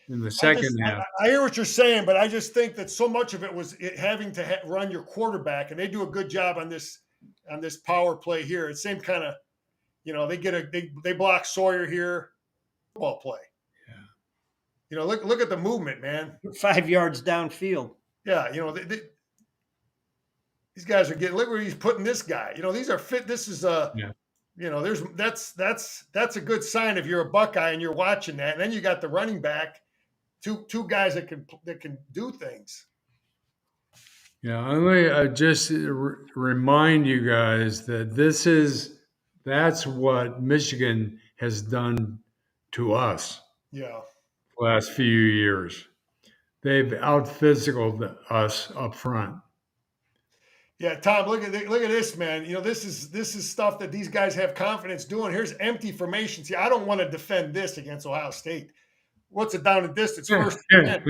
in the second half. I hear what you're saying, but I just think that so much of it was having to run your quarterback, and they do a good job on this power play here. It's same kind of, they block Sawyer here, football play. Yeah. Look at the movement, man. 5 yards downfield. Yeah, these guys are getting. Look where he's putting this guy. These are fit. This is that's a good sign if you're a Buckeye and you're watching that. And then you got the running back, two guys that can do things. Yeah, I'm going to just remind you guys that that's what Michigan has done to us Yeah. the last few years. They've out physicaled us up front. Yeah, Tom, look at this, man. This is stuff that these guys have confidence doing. Here's empty formation. See, I don't want to defend this against Ohio State. What's it down and distance? First and 10.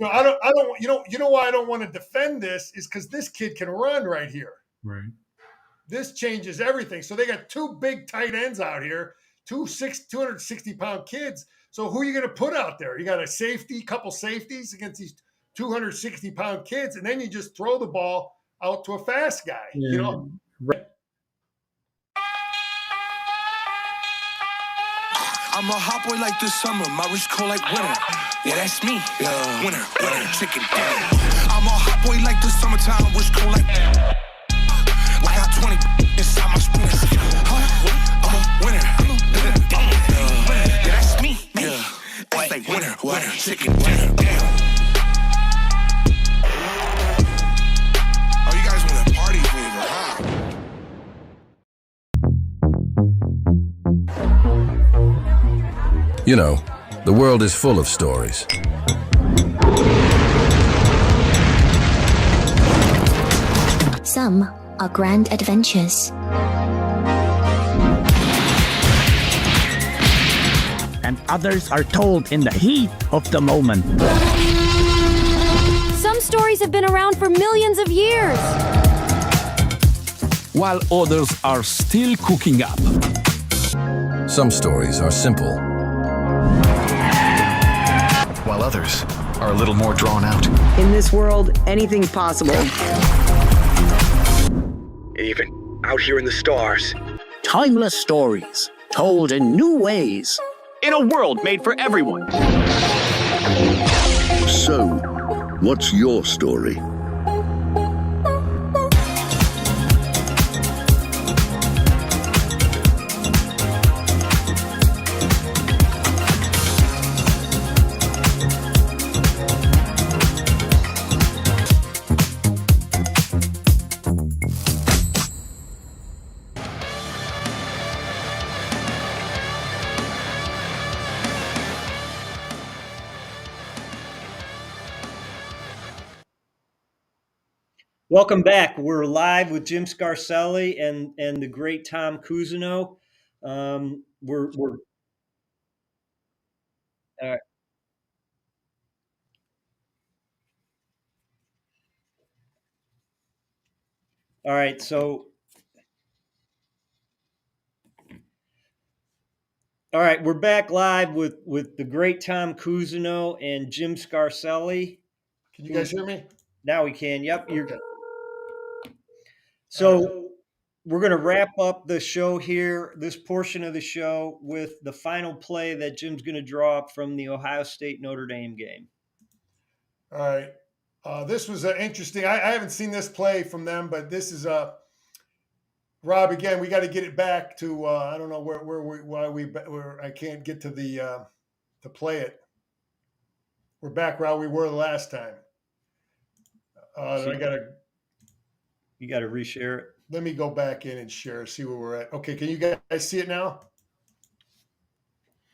I don't. You know why I don't want to defend this is because this kid can run right here. Right. This changes everything. So they got two big tight ends out here, 260-pound kids. So who are you going to put out there? You got a safety, couple safeties against these 260-pound kids, and then you just throw the ball out to a fast guy. Yeah. I'm a hot boy like the summer, my wrist cold like winter. Yeah, that's me. Yeah. Winter, chicken dinner. I'm a hot boy like the summertime, wrist cold like. I got 20 inside my sprinter. I'm a winner. Yeah, that's me. Yeah. It's like winter, chicken dinner. Damn. Oh, you guys want a party fever, huh? You know, the world is full of stories. Some are grand adventures. And others are told in the heat of the moment. Some stories have been around for millions of years. While others are still cooking up. Some stories are simple. While others are a little more drawn out. In this world, anything's possible. Even out here in the stars. Timeless stories, told in new ways. In a world made for everyone. So, what's your story? Welcome back. We're live with Jim Scarcelli and the great Tom Cousineau. We're all right. All right. So, all right, we're back live with the great Tom Cousineau and Jim Scarcelli. Can you guys hear me? Now we can. Yep. So we're going to wrap up the show here, this portion of the show, with the final play that Jim's going to draw up from the Ohio State Notre Dame game. All right. This was interesting. I haven't seen this play from them, but this is Rob. Again, we got to get it back to. I don't know where I can't get to the to play it. We're back where we were the last time. You got to reshare it. Let me go back in and share. See where we're at. Okay, can you guys see it now?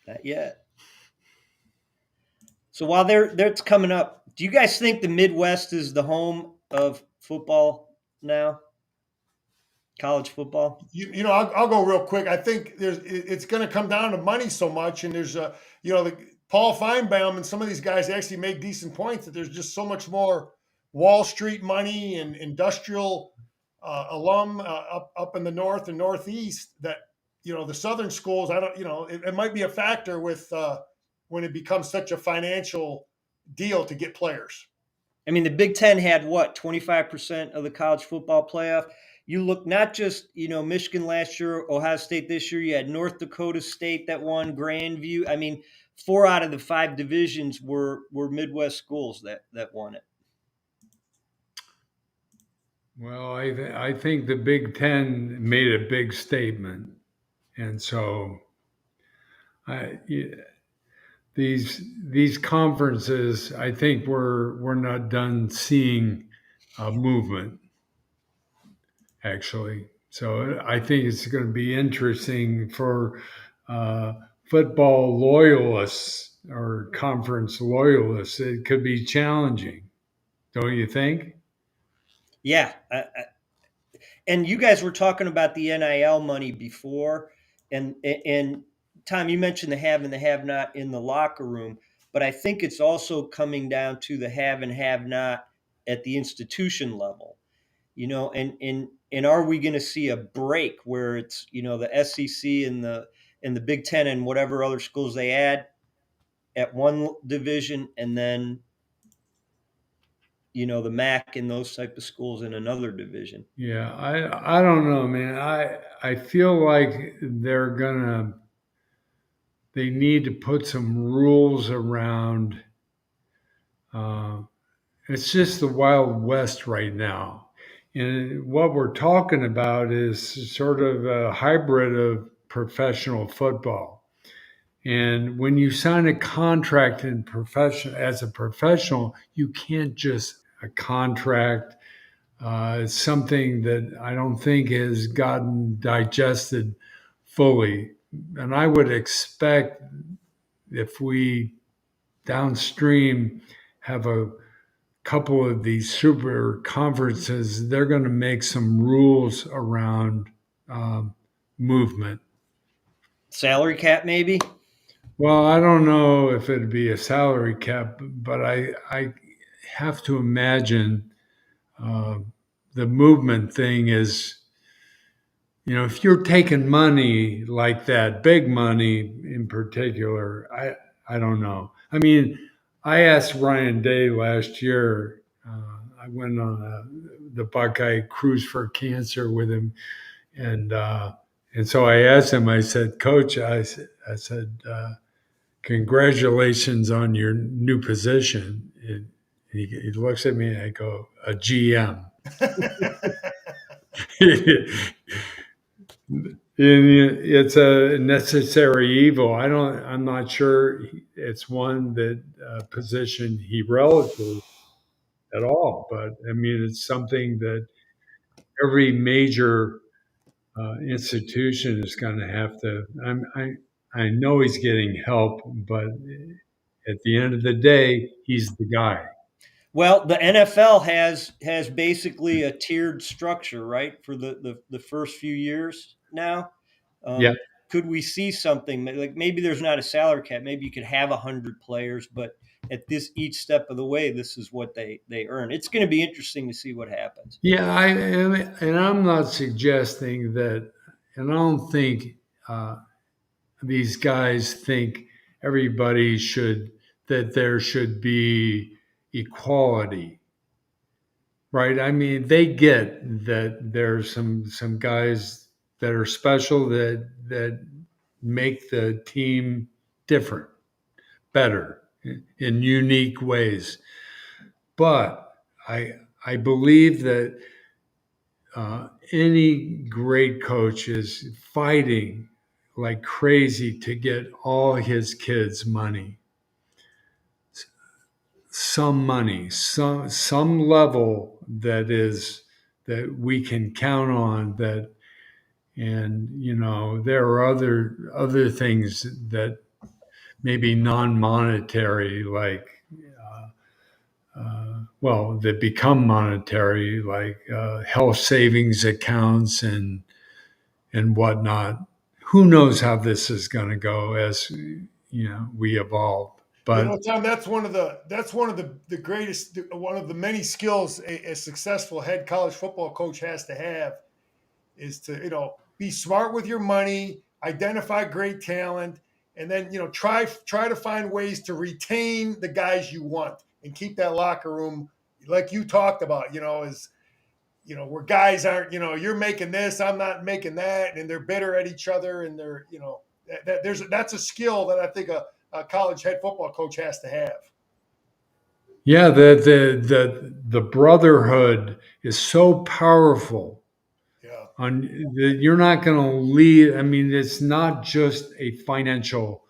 Not yet. So while that's coming up, do you guys think the Midwest is the home of football now? College football? I'll go real quick. I think it's going to come down to money so much, and there's Paul Feinbaum and some of these guys actually make decent points that there's just so much more Wall Street money and industrial alum up in the North and Northeast that the Southern schools. It might be a factor with when it becomes such a financial deal to get players. I mean, the Big Ten had what, 25% of the college football playoff. You look not just, Michigan last year, Ohio State this year, you had North Dakota State that won, Grandview. I mean, 4 out of the 5 divisions were Midwest schools that won it. Well, I think the Big Ten made a big statement. And so these conferences, I think we're not done seeing movement, actually. So I think it's going to be interesting for uh, football loyalists or conference loyalists. It could be challenging, don't you think? Yeah, and you guys were talking about the NIL money before, and Tom, you mentioned the have and the have not in the locker room, but I think it's also coming down to the have and have not at the institution level. And are we going to see a break where it's the SEC and the Big Ten and whatever other schools they add at one division, and then the MAC and those type of schools in another division? Yeah, I don't know, man. I feel like they need to put some rules around. Uh, it's just the Wild West right now. And what we're talking about is sort of a hybrid of professional football. And when you sign a contract in profession as a professional, you can't just a contract. It's something that I don't think has gotten digested fully. And I would expect if we downstream have a couple of these super conferences, they're going to make some rules around movement. Salary cap, maybe? Well, I don't know if it'd be a salary cap, but I have to imagine uh, the movement thing is, if you're taking money like that, big money in particular, I don't know. I mean, I asked Ryan Day last year. I went on the Buckeye Cruise for Cancer with him, and so I asked him. I said, Coach, I said, congratulations on your new position. And he looks at me and I go, a GM. It's a necessary evil. I'm not sure it's one that position he relishes at all. But I mean, it's something that every major institution is going to have to. I know he's getting help, but at the end of the day, he's the guy. Well, the NFL has basically a tiered structure, right, for the first few years now. Yeah. Could we see something like maybe there's not a salary cap? Maybe you could have 100 players, but at this each step of the way, this is what they earn. It's going to be interesting to see what happens. Yeah, and I'm not suggesting that, and I don't think these guys think everybody should that there should be equality, right? I mean, they get that there's some guys that are special that make the team different, better in unique ways. But I believe that any great coach is fighting like crazy to get all his kids money, some level that we can count on. That, and there are other things that maybe non-monetary, like that become monetary, like health savings accounts and whatnot. Who knows how this is going to go as we evolve? But Tom, that's one of the greatest, one of the many skills a successful head college football coach has to have is to be smart with your money, identify great talent, and then try to find ways to retain the guys you want and keep that locker room like you talked about. Is where guys aren't, you're making this, I'm not making that, and they're bitter at each other, and they're that's a skill that I think a college head football coach has to have. yeah, the brotherhood is so powerful. Yeah. You're not going to leave. I mean, it's not just a financial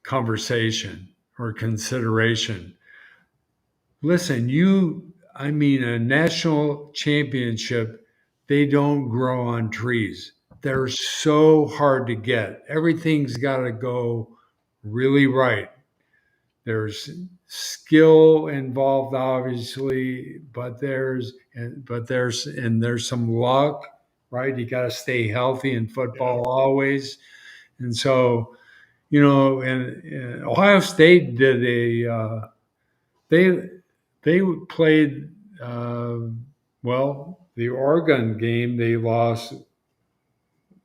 conversation or consideration. Listen, I mean, a national championship, they don't grow on trees. They're so hard to get. Everything's got to go really right. There's skill involved, obviously, but there's some luck, right? You got to stay healthy in football always, and so and Ohio State did they they played well. The Oregon game, they lost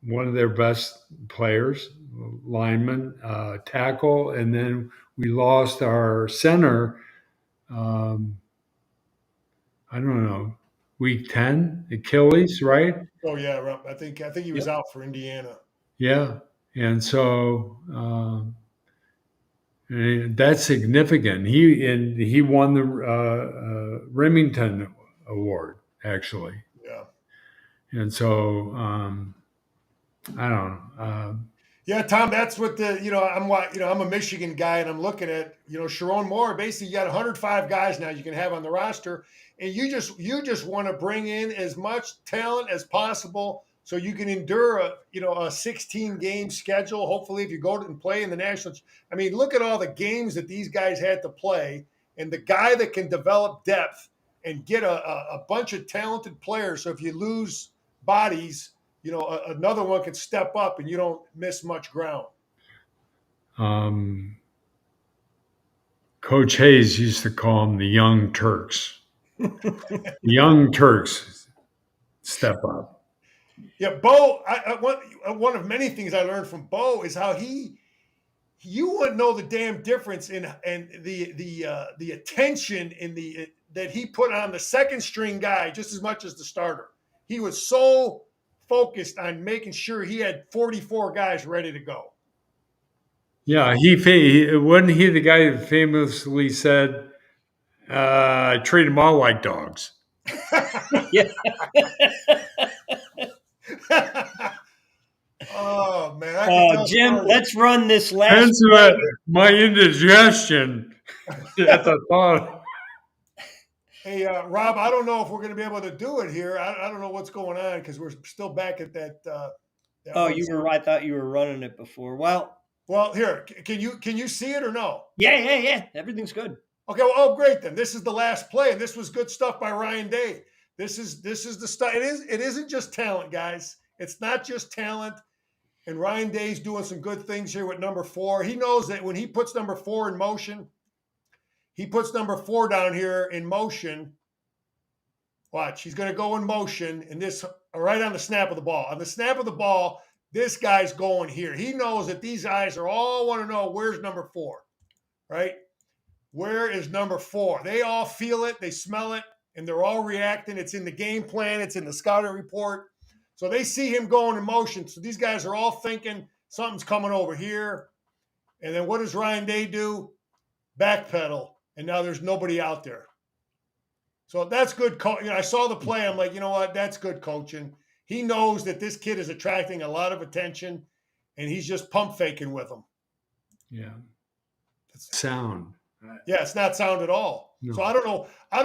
one of their best players, lineman, tackle, and then we lost our center. Um, I don't know, week 10, Achilles, right? Oh yeah, I think he was out for Indiana. Yeah, and so and that's significant. He won the Remington Award actually. Yeah. And so I don't know. Yeah, Tom, that's what I'm a Michigan guy, and I'm looking at Sharon Moore. Basically, you got 105 guys now you can have on the roster, and you just want to bring in as much talent as possible so you can endure a 16 game schedule. Hopefully, if you go and play in the national, I mean, look at all the games that these guys had to play, and the guy that can develop depth and get a bunch of talented players. So if you lose bodies, another one can step up and you don't miss much ground. Coach Hayes used to call them the Young Turks. The Young Turks step up. Yeah, Bo. One of many things I learned from Bo is how you wouldn't know the damn difference in the attention that he put on the second string guy just as much as the starter. He was so focused on making sure he had 44 guys ready to go. Yeah, wasn't he the guy that famously said, "I treat them all like dogs." Yeah. Oh man! Jim, let's run this last. Hence my indigestion at the thought. Hey, Rob, I don't know if we're going to be able to do it here. I don't know what's going on because we're still back at that. I thought you were running it before. Well, here, can you see it or no? Yeah. Everything's good. Okay. Well, great then. This is the last play, and this was good stuff by Ryan Day. This is the stuff. It isn't just talent, guys. It's not just talent. And Ryan Day's doing some good things here with number 4. He knows that when he puts number 4 in motion, he puts number 4 down here in motion. Watch, he's going to go in motion, and this right on the snap of the ball. On the snap of the ball, this guy's going here. He knows that these guys are all want to know where's number 4, right? Where is number 4? They all feel it, they smell it, and they're all reacting. It's in the game plan. It's in the scouting report. So they see him going in motion. So these guys are all thinking something's coming over here. And then what does Ryan Day do? Backpedal. And now there's nobody out there. So that's good. I saw the play. I'm like, you know what? That's good coaching. He knows that this kid is attracting a lot of attention, and he's just pump faking with him. Yeah. Sound. Yeah, it's not sound at all. No. So I don't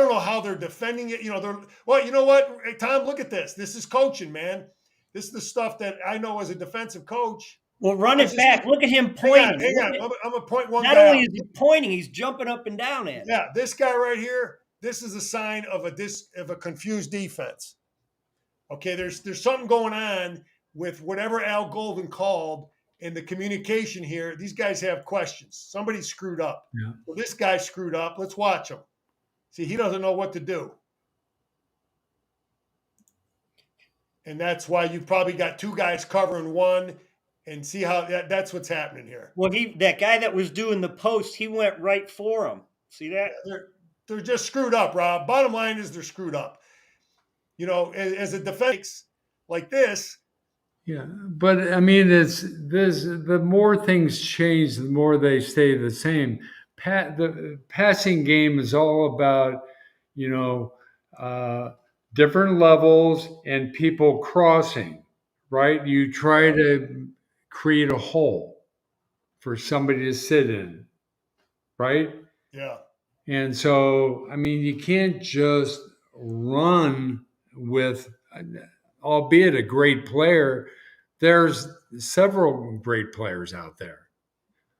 know how they're defending it. You know what? Hey, Tom, look at this. This is coaching, man. This is the stuff that I know as a defensive coach. Well, run it back. Look at him pointing. Hang on. I'm going to point one guy. Not only is he pointing, he's jumping up and down at it. Yeah, this guy right here, this is a sign of a confused defense. Okay, there's something going on with whatever Al Golden called in the communication here. These guys have questions. Somebody screwed up. Yeah. Well, this guy screwed up. Let's watch him. See, he doesn't know what to do. And that's why you've probably got 2 guys covering one, and see how that's what's happening here. Well, that guy that was doing the post, he went right for him. See that? They're just screwed up, Rob. Bottom line is they're screwed up. As a defense like this. Yeah, but I mean, the more things change, the more they stay the same. The passing game is all about, different levels and people crossing, right? You try to create a hole for somebody to sit in, right? Yeah. And so, I mean, you can't just run with, albeit a great player, there's several great players out there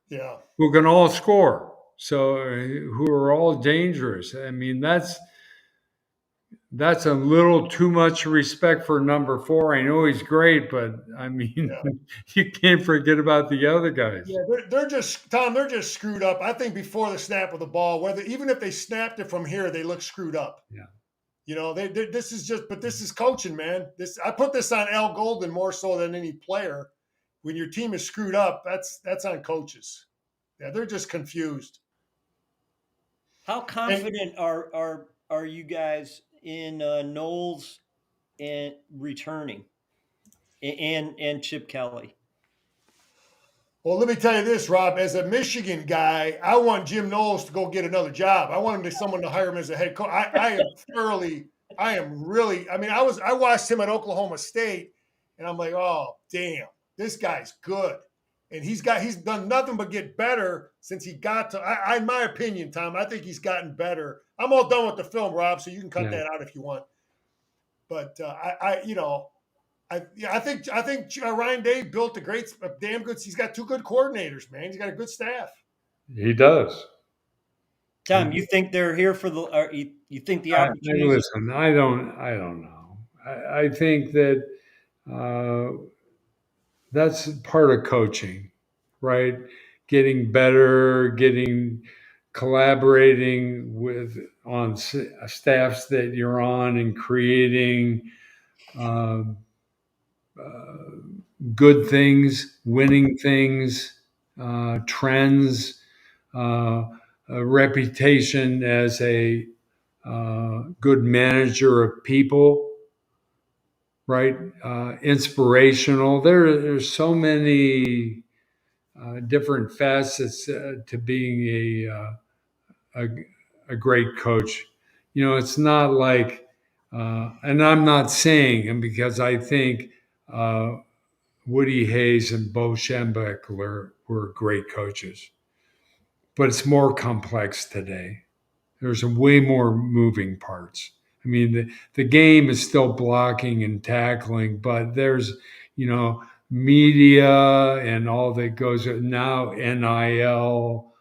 Yeah. who can all score. So, who are all dangerous. I mean, that's a little too much respect for number 4. I know he's great, but I mean, Yeah. you can't forget about the other guys. Yeah, they're just Tom. They're just screwed up. I think before the snap of the ball, whether even if they snapped it from here, they look screwed up. Yeah. You know, this is just, but this is coaching, man. This I put this on Al Golden more so than any player. When your team is screwed up, that's on coaches. Yeah, they're just confused. How And confident are you guys in Knowles and returning and Chip Kelly? well, let me tell you this, Rob. As a Michigan guy, I want Jim Knowles to go get another job. I want him to someone to hire him as a head coach. I am really. I mean, I watched him at Oklahoma State, and I'm like, oh damn, this guy's good, and he's done nothing but get better since he got to. In my opinion, Tom, I think he's gotten better. I'm all done with the film, Rob, so you can cut Yeah. that out if you want. But I think Ryan Day built a damn good. He's got 2 good coordinators, man. He's got a good staff. He does. Tom, you think they're here for the? Or you think the opportunity? Listen, I don't know. I think that that's part of coaching, right? Getting better, collaborating with on staffs that you're on, and creating um, good things, winning things, trends, a reputation as a good manager of people, right? Inspirational. There's so many different facets to being a, a great coach. You know, it's not like, and I'm not saying, and because I think Woody Hayes and Bo Schembechler were great coaches, but it's more complex today. There's way more moving parts. I mean, the game is still blocking and tackling, but there's, media and all that goes now, NIL,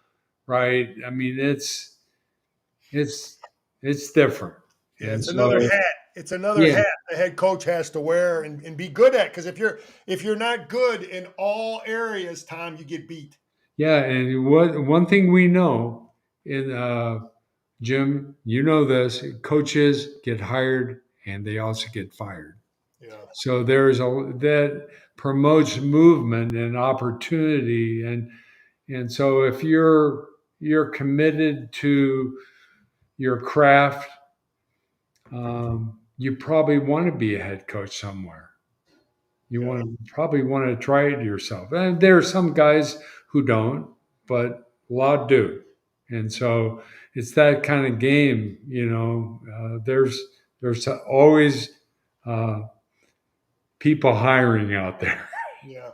right? I mean, it's different. Yeah, And it's another so, hat. It's another yeah, hat the head coach has to wear and be good at. Because if you're not good in all areas, Tom, you get beat. yeah. And one thing we know in Jim, you know this, coaches get hired and they also get fired. Yeah. So that promotes movement and opportunity, and so if you're committed to your craft, you probably want to be a head coach somewhere. You probably want to try it yourself. And there are some guys who don't, but a lot do. And so it's that kind of game, there's always people hiring out there. Yeah.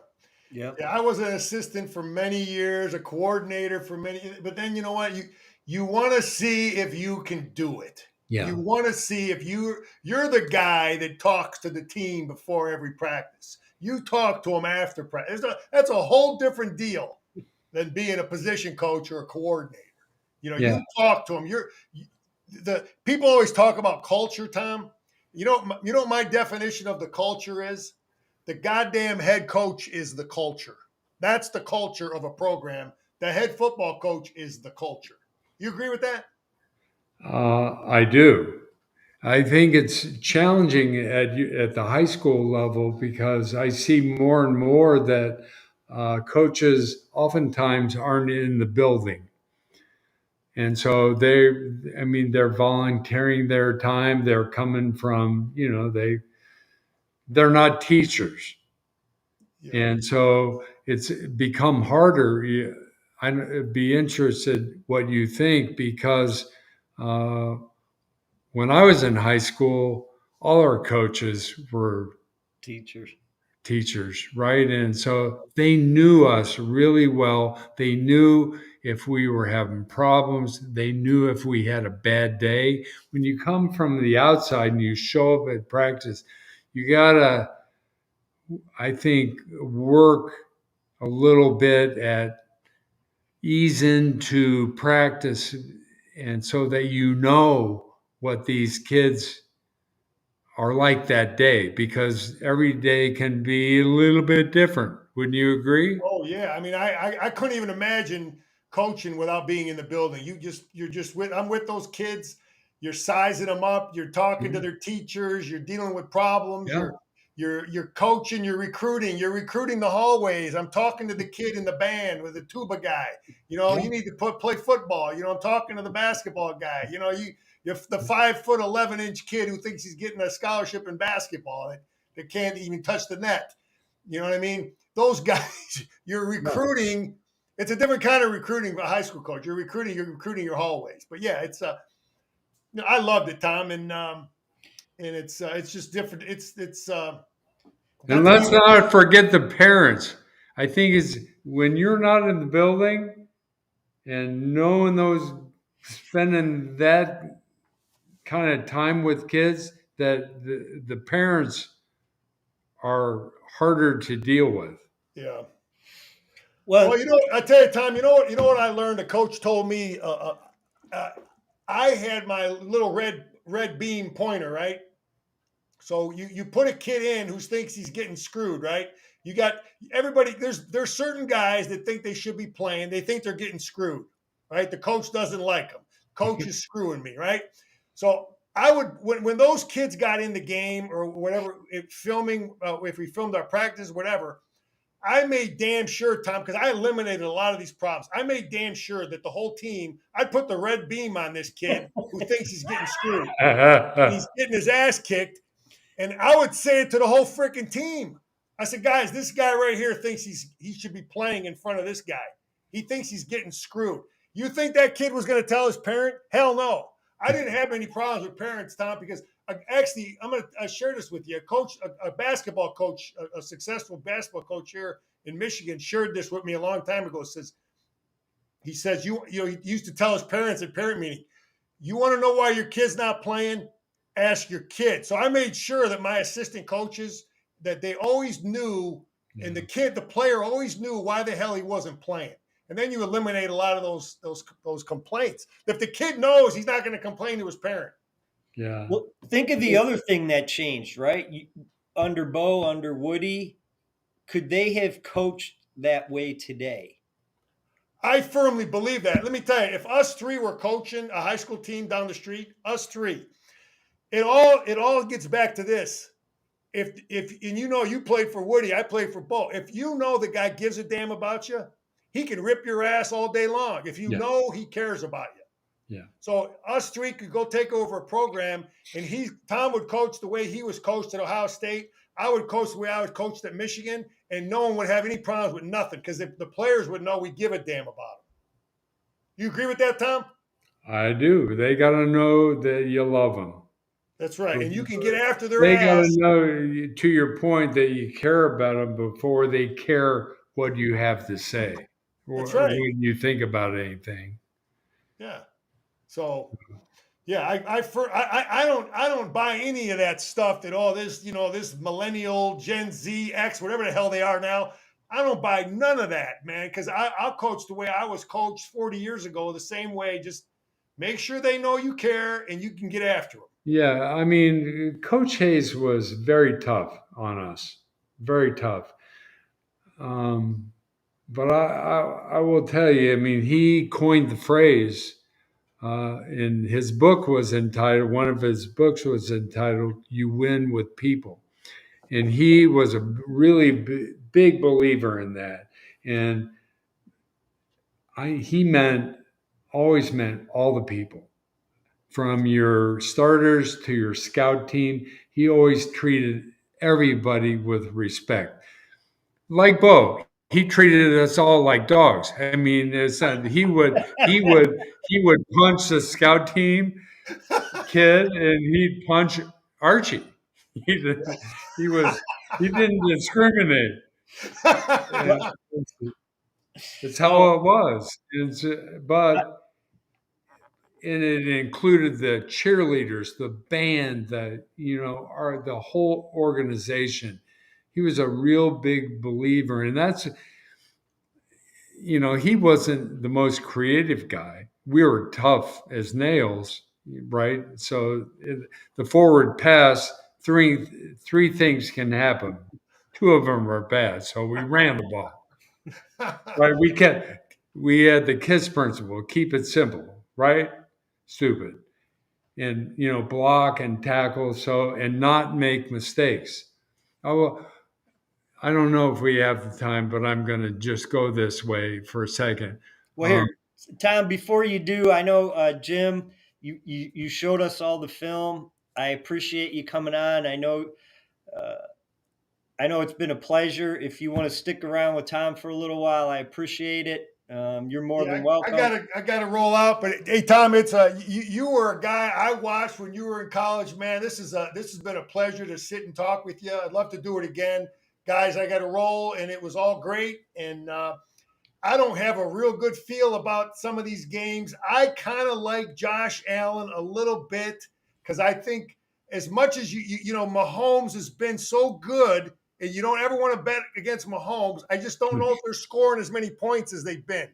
Yeah. Yeah, I was an assistant for many years, a coordinator for many, but then you know what? You want to see if you can do it. Yeah. You want to see if you're the guy that talks to the team before every practice. You talk to them after practice. That's a whole different deal than being a position coach or a coordinator. Yeah. You talk to them. The people always talk about culture, Tom. You know what my definition of the culture is? The goddamn head coach is the culture. That's the culture of a program. The head football coach is the culture. You agree with that? I do. I think it's challenging at the high school level because I see more and more that coaches oftentimes aren't in the building. And so they're volunteering their time. They're coming from, they're not teachers. Yeah. And so it's become harder. I'd be interested what you think because when I was in high school, all our coaches were Teachers. teachers, right? And so they knew us really well. They knew if we were having problems. They knew if we had a bad day. When you come from the outside and you show up at practice, you gotta, I think, work a little bit at ease into practice, and so that you know what these kids are like that day, because every day can be a little bit different. Wouldn't you agree? Oh yeah, I mean, I couldn't even imagine coaching without being in the building. You're just with I'm with those kids. You're sizing them up. You're talking to Mhm. their teachers. You're dealing with problems. Yeah. You're coaching. You're recruiting. You're recruiting the hallways. I'm talking to the kid in the band with the tuba guy. You know, Yeah. you need to play football. You know, I'm talking to the basketball guy. You know, you're the 5'11" kid who thinks he's getting a scholarship in basketball that can't even touch the net. You know what I mean? Those guys, you're No. recruiting. It's a different kind of recruiting. A high school coach, you're recruiting your hallways. But yeah, it's I loved it, Tom, and it's just different. It's And not to be. let's not forget the parents. I think it's when you're not in the building and knowing those, spending that kind of time with kids, that the parents are harder to deal with. Yeah. Well, Well, I tell you, Tom, you know what I learned. A coach told me. Uh, I had my little red beam pointer, right? So you put a kid in who thinks he's getting screwed, right? You got everybody. There's certain guys that think they should be playing. They think they're getting screwed, right? The coach doesn't like them. Coach is screwing me, right? So I would when those kids got in the game or whatever, if we filmed our practice, whatever. I made damn sure, Tom, because I eliminated a lot of these problems. I made damn sure that the whole team. I put the red beam on this kid who thinks he's getting screwed and he's getting his ass kicked, and I would say it to the whole freaking team. I said, guys, this guy right here thinks he should be playing in front of this guy. He thinks he's getting screwed. You think that kid was going to tell his parent? Hell no. I didn't have any problems with parents, Tom, because actually, I'm going to share this with you. A basketball coach, a successful basketball coach here in Michigan, shared this with me a long time ago. He says, he used to tell his parents at parent meeting, you want to know why your kid's not playing? Ask your kid. So I made sure that my assistant coaches that they always knew, and the player always knew why the hell he wasn't playing. And then you eliminate a lot of those complaints. If the kid knows, he's not going to complain to his parent. Yeah. well, think of the other thing that changed, right? Under Bo, under Woody, could they have coached that way today? I firmly believe that. Let me tell you, if us three were coaching a high school team down the street, us three, it all gets back to this. If and you played for Woody, I played for Bo. If you know the guy gives a damn about you, he can rip your ass all day long. If you Yeah. know he cares about you. Yeah. So us three could go take over a program, and Tom would coach the way he was coached at Ohio State. I would coach the way I was coached at Michigan, and no one would have any problems with nothing because the players would know we give a damn about them. You agree with that, Tom? I do. They got to know that you love them. That's right. And you can get after their They got to ass. know, to your point, that you care about them before they care what you have to say That's or right. when you think about anything. Yeah. So yeah, I don't buy any of that stuff that this millennial Gen Z X whatever the hell they are now. I don't buy none of that, man, because I'll coach the way I was coached 40 years ago, the same way. Just make sure they know you care and you can get after them. Yeah, I mean, Coach Hayes was very tough on us, very tough. Um, but I will tell you, I mean, he coined the phrase. And his book was entitled, one of his books was entitled, You Win with People. And he was a really big believer in that. And he always meant all the people, from your starters to your scout team. He always treated everybody with respect. Like Bo, he treated us all like dogs. I mean, he would punch the scout team kid, and he'd punch Archie. He, he was. He didn't discriminate. And it's how No, it was. And it included the cheerleaders, the band, the whole organization. He was a real big believer, and he wasn't the most creative guy. We were tough as nails, right? So the forward pass, three things can happen. Two of them are bad, so we ran the ball. Right? We had the KISS principle, keep it simple, right? Stupid. And block and tackle, and not make mistakes. Oh, I don't know if we have the time, but I'm going to just go this way for a second. well, here, Tom. Before you do, I know Jim. You showed us all the film. I appreciate you coming on. Uh, I know it's been a pleasure. If you want to stick around with Tom for a little while, I appreciate it. You're more than welcome. I gotta roll out. But hey, Tom, you were a guy I watched when you were in college, man. This has been a pleasure to sit and talk with you. I'd love to do it again, guys. I got to roll, and it was all great. And I don't have a real good feel about some of these games. I kind of like Josh Allen a little bit because I think as much as Mahomes has been so good, and you don't ever want to bet against Mahomes. I just don't know if they're scoring as many points as they've been.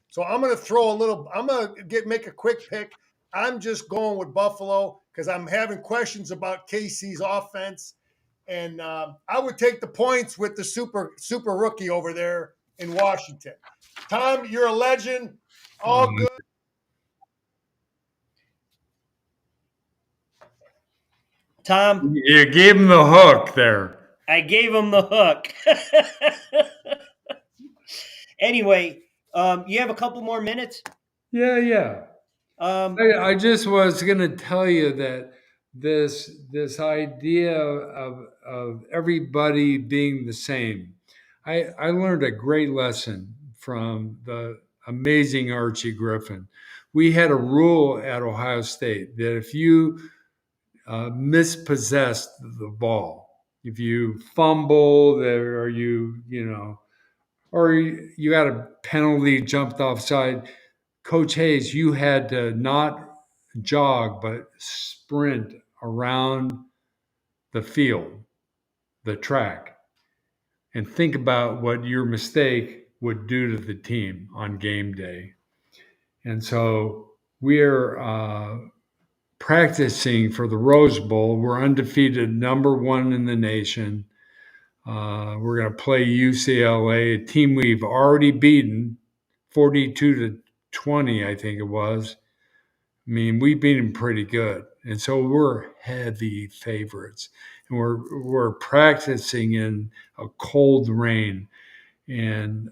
So I'm going to throw a little. I'm going to make a quick pick. I'm just going with Buffalo because I'm having questions about KC's offense, and I would take the points with the super rookie over there in Washington. Tom, you're a legend. All good. Tom, you gave him the hook there. I gave him the hook. Anyway, you have a couple more minutes? Yeah. I just was going to tell you that this idea of everybody being the same. I learned a great lesson from the amazing Archie Griffin. We had a rule at Ohio State that if you mispossessed the ball, if you fumbled or or you got a penalty, jumped offside, Coach Hayes, you had to not jog, but sprint around the field, the track, and think about what your mistake would do to the team on game day. And so we're practicing for the Rose Bowl. We're undefeated, #1 in the nation. We're going to play UCLA, a team we've already beaten, 42-20, I think it was. I mean, we beat them pretty good, and so we're heavy favorites. And we're practicing in a cold rain. And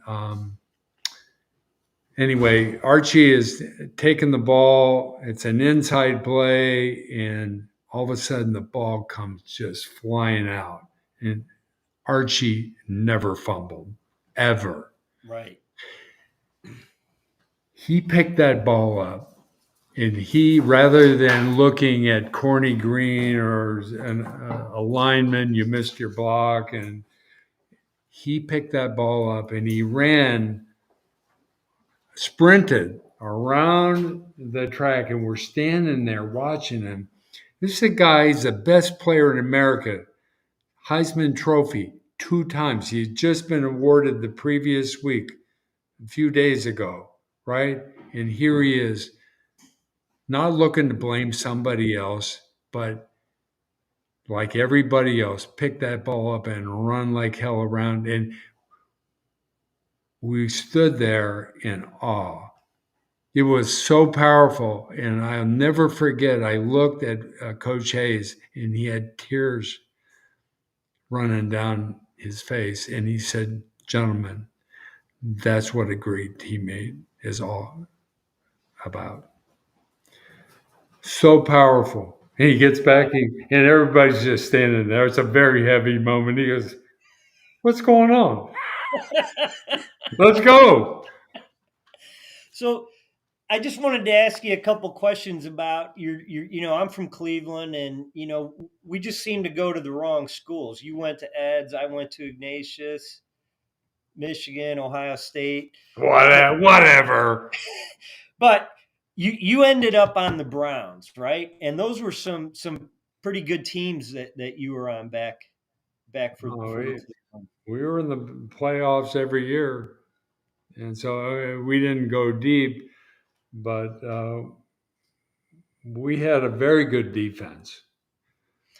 anyway, Archie is taking the ball. It's an inside play, and all of a sudden the ball comes just flying out. And Archie never fumbled, ever. Right. He picked that ball up. And he, rather than looking at Corny Green or a lineman, you missed your block, and he picked that ball up and he sprinted around the track, and we're standing there watching him. This is a guy, he's the best player in America, Heisman Trophy 2 times. He had just been awarded the previous week, a few days ago, right? And here he is, not looking to blame somebody else, but like everybody else, pick that ball up and run like hell around. And we stood there in awe. It was so powerful. And I'll never forget, I looked at Coach Hayes, and he had tears running down his face. And he said, "Gentlemen, that's what a great teammate is all about." So powerful. And he gets back, and everybody's just standing there. It's a very heavy moment. He goes, "What's going on? Let's go." So I just wanted to ask you a couple questions about I'm from Cleveland, and we just seem to go to the wrong schools. You went to Eds, I went to Ignatius, Michigan, Ohio State. Whatever. But you ended up on the Browns, right? And those were some pretty good teams that you were on back for Oh, the Cleveland. we were in the playoffs every year, and so we didn't go deep, but we had a very good defense.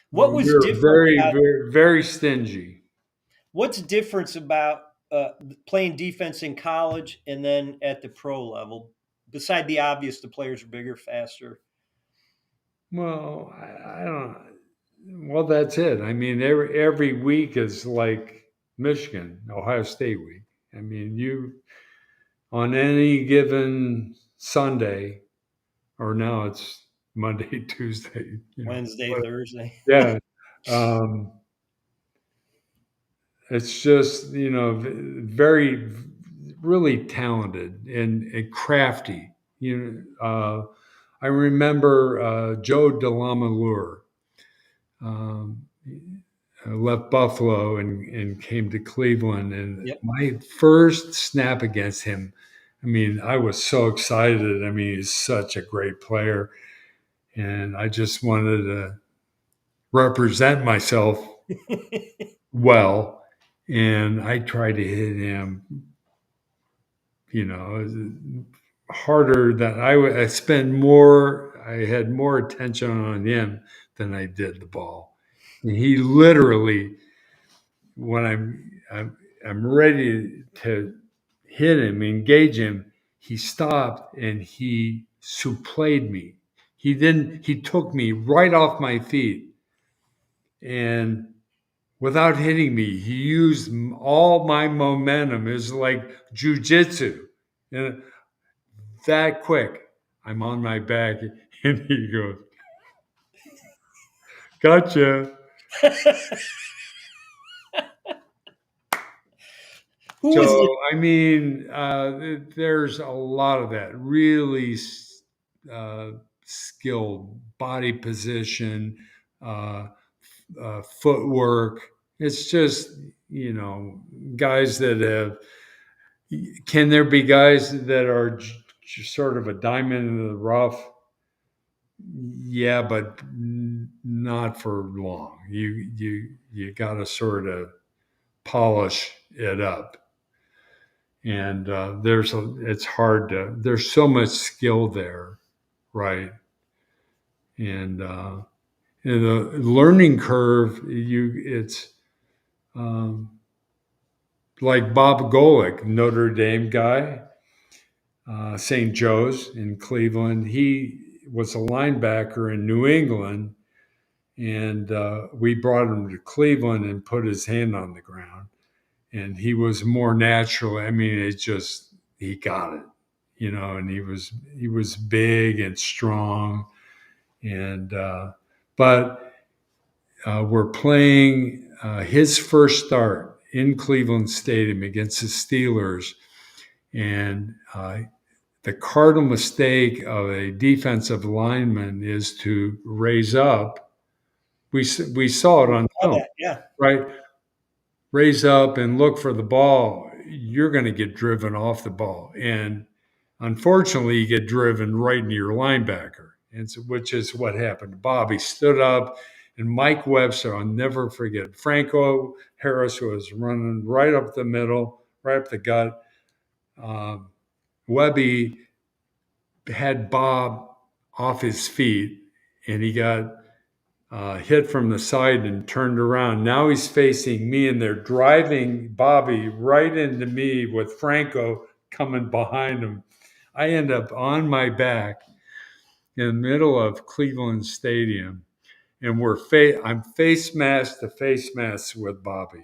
What We was were different very, about very, very stingy. what's difference about playing defense in college and then at the pro level? Beside the obvious, the players are bigger, faster. Well, I don't. Well, that's it. I mean, every week is like Michigan, Ohio State week. I mean, you on any given Sunday, or now it's Monday, Tuesday, Wednesday, Thursday. yeah. Um, it's just very, really talented and crafty. I remember Joe DeLamalure. Um, left Buffalo and came to Cleveland. And Yep. my first snap against him, I mean, I was so excited. I mean, he's such a great player. And I just wanted to represent myself well. And I tried to hit him, harder than I I had more attention on him than I did the ball. And he literally, when I'm ready to hit him, engage him, he stopped and he supplayed me. He took me right off my feet, and without hitting me, he used all my momentum. It was like jujitsu. And that quick, I'm on my back, and he goes, "Gotcha." I mean, there's a lot of that really skilled body position, uh, footwork. It's just, guys that have. Can there be guys that are sort of a diamond in the rough? Yeah, but not for long. You got to sort of polish it up. And it's hard to, there's so much skill there, right? And the learning curve, it's like Bob Golick, Notre Dame guy, St. Joe's in Cleveland. He was a linebacker in New England, and we brought him to Cleveland and put his hand on the ground. And he was more natural. I mean, he got it, and he was big and strong. And but we're playing his first start in Cleveland Stadium against the Steelers, and the cardinal mistake of a defensive lineman is to raise up. We saw it on film, Yeah. right? Raise up and look for the ball, you're going to get driven off the ball. And unfortunately, you get driven right into your linebacker, and so, which is what happened to Bob. He stood up, and Mike Webster, I'll never forget, Franco Harris was running right up the middle, right up the gut. Webby had Bob off his feet, and he got hit from the side and turned around. Now he's facing me, and they're driving Bobby right into me with Franco coming behind him. I end up on my back in the middle of Cleveland Stadium, and I'm face mask to face mask with Bobby.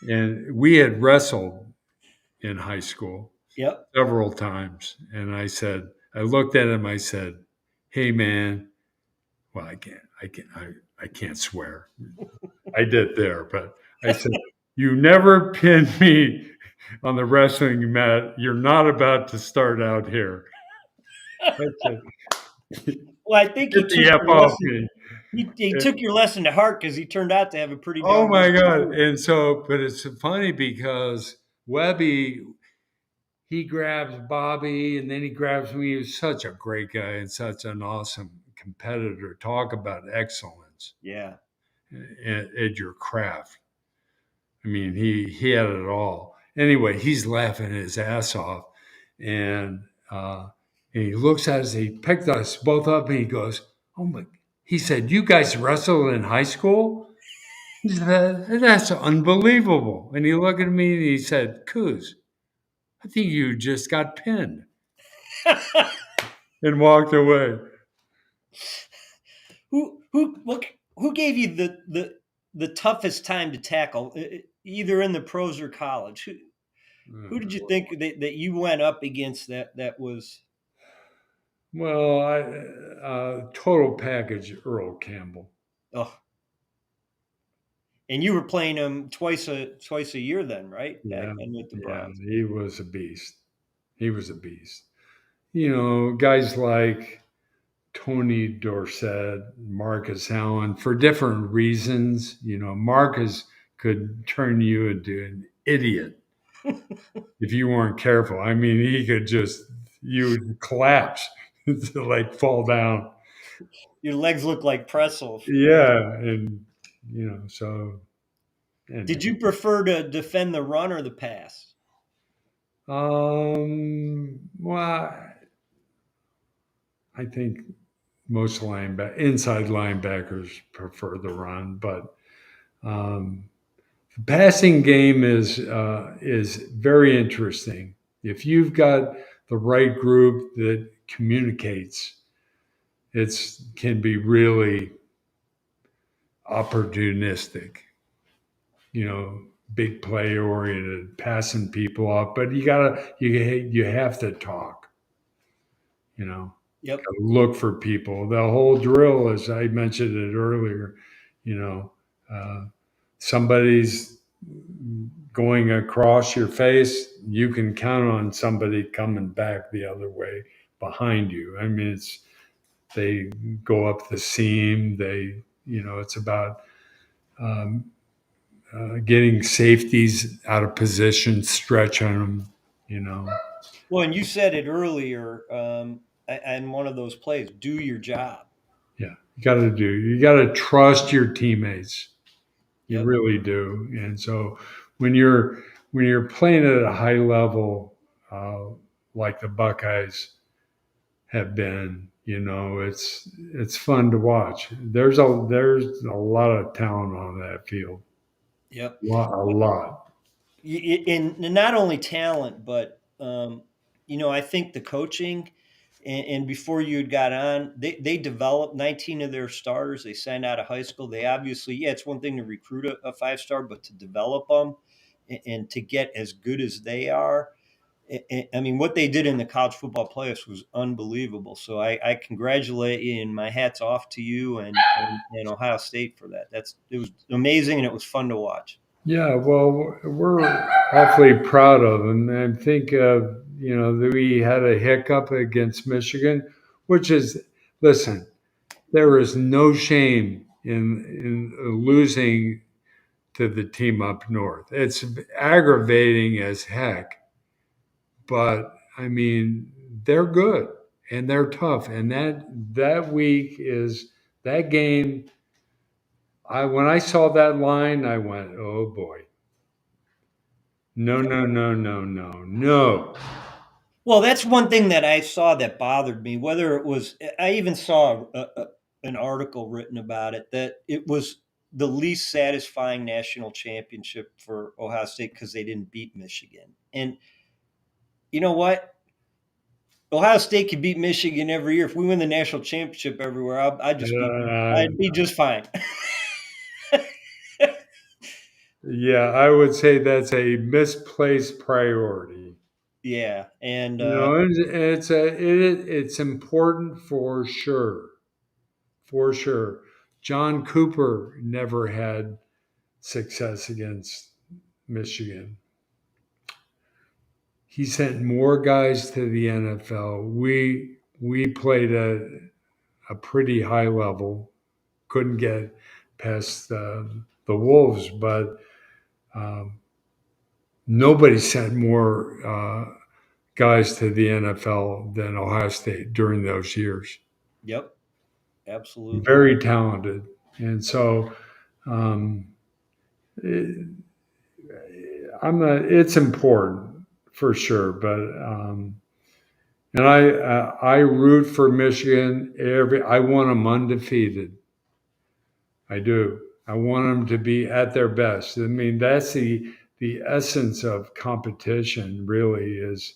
And we had wrestled in high school several times. And I looked at him, I said, "Hey man," well, I can't swear. I did there, but I said, "You never pinned me on the wrestling mat, "You're not about to start out here." I said, Well, I think he "Get the took F your off lesson. me." He took your lesson to heart because he turned out to have a pretty Oh darn my good God. career. And so, but it's funny because Webby, he grabs Bobby and then he grabs me. He was such a great guy and such an awesome competitor. Talk about excellence Yeah. at your craft. I mean, he had it all. Anyway, he's laughing his ass off, and he looks at us. He picked us both up, and he goes, "Oh my!" He said, "You guys wrestled in high school?" He said, "That's unbelievable." And he looked at me and he said, "Coos, I think you just got pinned," and walked away. Who gave you the toughest time to tackle, either in the pros or college? Who did you think that you went up against that was? Well, total package, Earl Campbell. Oh, and you were playing him twice a year then, right? Back Yeah, then with the yeah, Browns. he was a beast. He was a beast. Guys like Tony Dorsett, Marcus Allen, for different reasons. Marcus could turn you into an idiot if you weren't careful. I mean, he could you would collapse, to like fall down. Your legs look like pretzels. Yeah. And, so Did anyway. you prefer to defend the run or the pass? Well, I think most inside linebackers prefer the run, but um, the passing game is very interesting. If you've got the right group that communicates, it can be really opportunistic. Big play oriented, passing people off, but you have to talk. Yep. Look for people. The whole drill, as I mentioned it earlier, you know, uh, somebody's going across your face, you can count on somebody coming back the other way behind you. I mean, they go up the seam. It's about getting safeties out of position, stretching them. You know, Well, and you said it earlier, and one of those plays, do your job. yeah, you got to trust your teammates. You Yep. really do. And so when you're playing at a high level, like the Buckeyes have been, it's fun to watch. There's a lot of talent on that field. Yep. A lot. And not only talent, but I think the coaching. And before you had got on, they developed 19 of their starters. They signed out of high school. They obviously, yeah, it's one thing to recruit a 5-star, but to develop them and to get as good as they are. I mean, what they did in the college football playoffs was unbelievable. So I congratulate you, and my hat's off to you and Ohio State for that. It was amazing, and it was fun to watch. Yeah, well, we're awfully proud of them. And I think, that we had a hiccup against Michigan, which is, listen, there is no shame in losing to the team up north. It's aggravating as heck, but I mean, they're good and they're tough. And that week is that game. When I saw that line, I went, "Oh boy. No, no, no, no, no, no." Well, that's one thing that I saw that bothered me. Whether it was, I even saw an article written about it that it was the least satisfying national championship for Ohio State because they didn't beat Michigan. And you know what? Ohio State could beat Michigan every year. If we win the national championship everywhere, I'd be just fine. Yeah, I would say that's a misplaced priority. Yeah, and And it's important for sure, for sure. John Cooper never had success against Michigan. he sent more guys to the NFL. We played a pretty high level, couldn't get past the Wolves, but um, nobody sent more guys to the NFL than Ohio State during those years. Yep, absolutely. Very talented, and so um, it, It's important for sure, but and I root for Michigan. I want them undefeated. I do. I want them to be at their best. I mean, that's the essence of competition. Really, is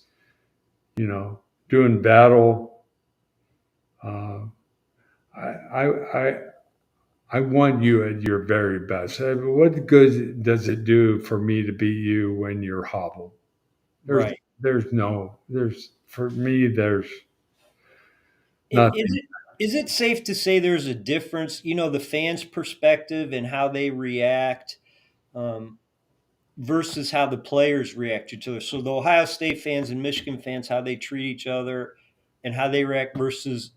doing battle. Uh, I, I I I want you at your very best. What good does it do for me to beat you when you're hobbled? There's Right. there's for me there's Is nothing. it safe to say there's a difference, the fans' perspective and how they react, um, versus how the players react to each other? So the Ohio State fans and Michigan fans, how they treat each other and how they react versus,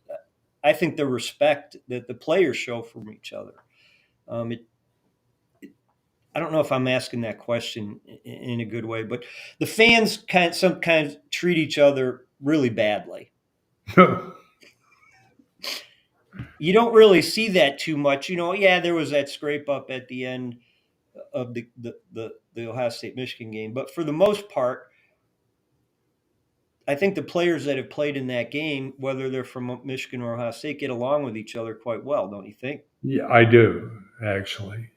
I think, the respect that the players show from each other. It, I don't know if I'm asking that question in a good way, but the fans sometimes treat each other really badly. You don't really see that too much. Yeah, there was that scrape up at the end of the Ohio State Michigan game, but for the most part, I think the players that have played in that game, whether they're from Michigan or Ohio State, get along with each other quite well, don't you think? Yeah, I do actually.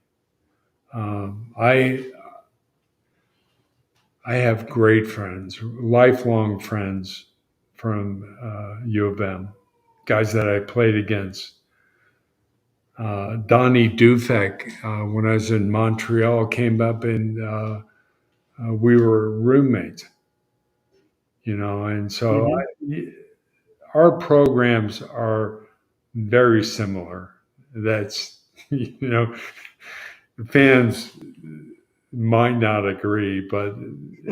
I have great friends, lifelong friends from U of M, guys that I played against. Donnie Dufek, when I was in Montreal, came up and we were roommates. And so Mm-hmm. our programs are very similar. That's the fans might not agree, but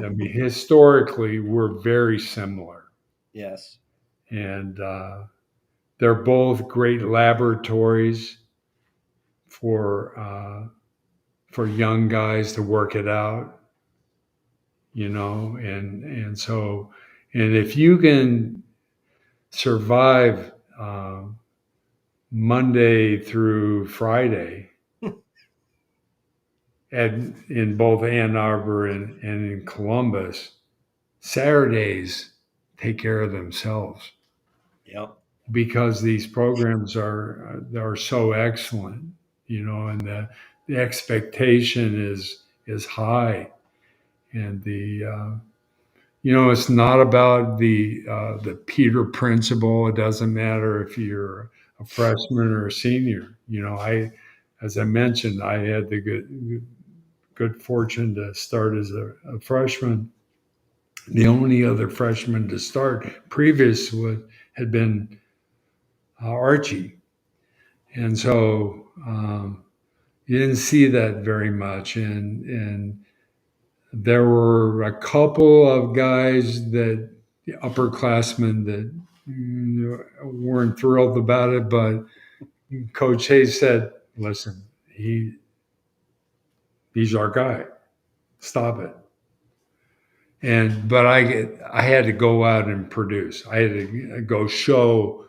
I mean historically we're very similar, Yes. and they're both great laboratories for young guys to work it out, and if you can survive Monday through Friday in both Ann Arbor and in Columbus, Saturdays take care of themselves Yep. because these programs are so excellent, and the expectation is high, and it's not about the Peter principle. It doesn't matter if you're a freshman or a senior. As I mentioned, I had the good fortune to start as a freshman. The only other freshman to start previous had been Archie, and so you didn't see that very much. And there were a couple of guys the upperclassmen that weren't thrilled about it, but Coach Hayes said, "Listen, he's our guy. Stop it." But I had to go out and produce. I had to go show,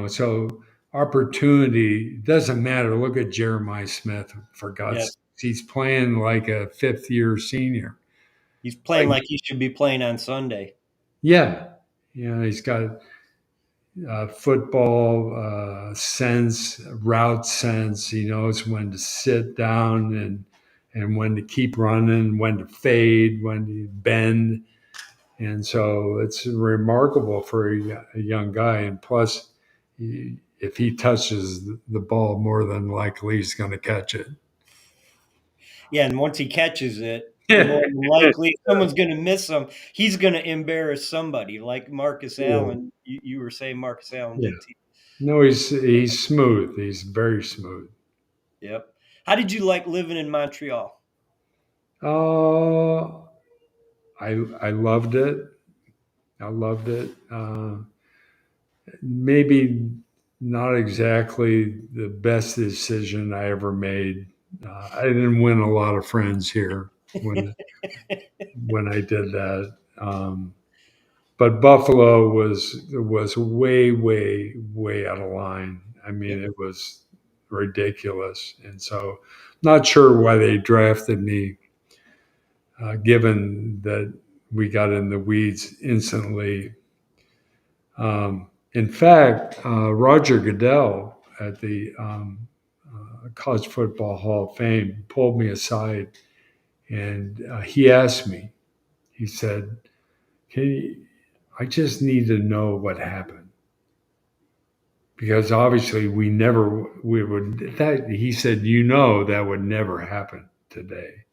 so opportunity doesn't matter. Look at Jeremiah Smith, for God's Yes. sake. He's playing like a fifth year senior. He's playing like he should be playing on Sunday. Yeah. He's got football sense, route sense. He knows when to sit down and when to keep running, when to fade, when to bend. And so it's remarkable for a young guy. And plus, if he touches the ball, more than likely he's going to catch it. Yeah, and once he catches it, more than likely someone's going to miss him. He's going to embarrass somebody, like Marcus Allen. You were saying Marcus Allen Yeah. did. No, he's smooth. He's very smooth. Yep. How did you like living in Montreal? I I loved it. I loved it. Maybe not exactly the best decision I ever made. I didn't win a lot of friends here when I did that. But Buffalo was way, way, way out of line. I mean, it was ridiculous, and so not sure why they drafted me, given that we got in the weeds instantly. In fact, Roger Goodell at the College Football Hall of Fame pulled me aside and he asked me, he said, I just need to know what happened. Because obviously we would, that, he said, that would never happen today.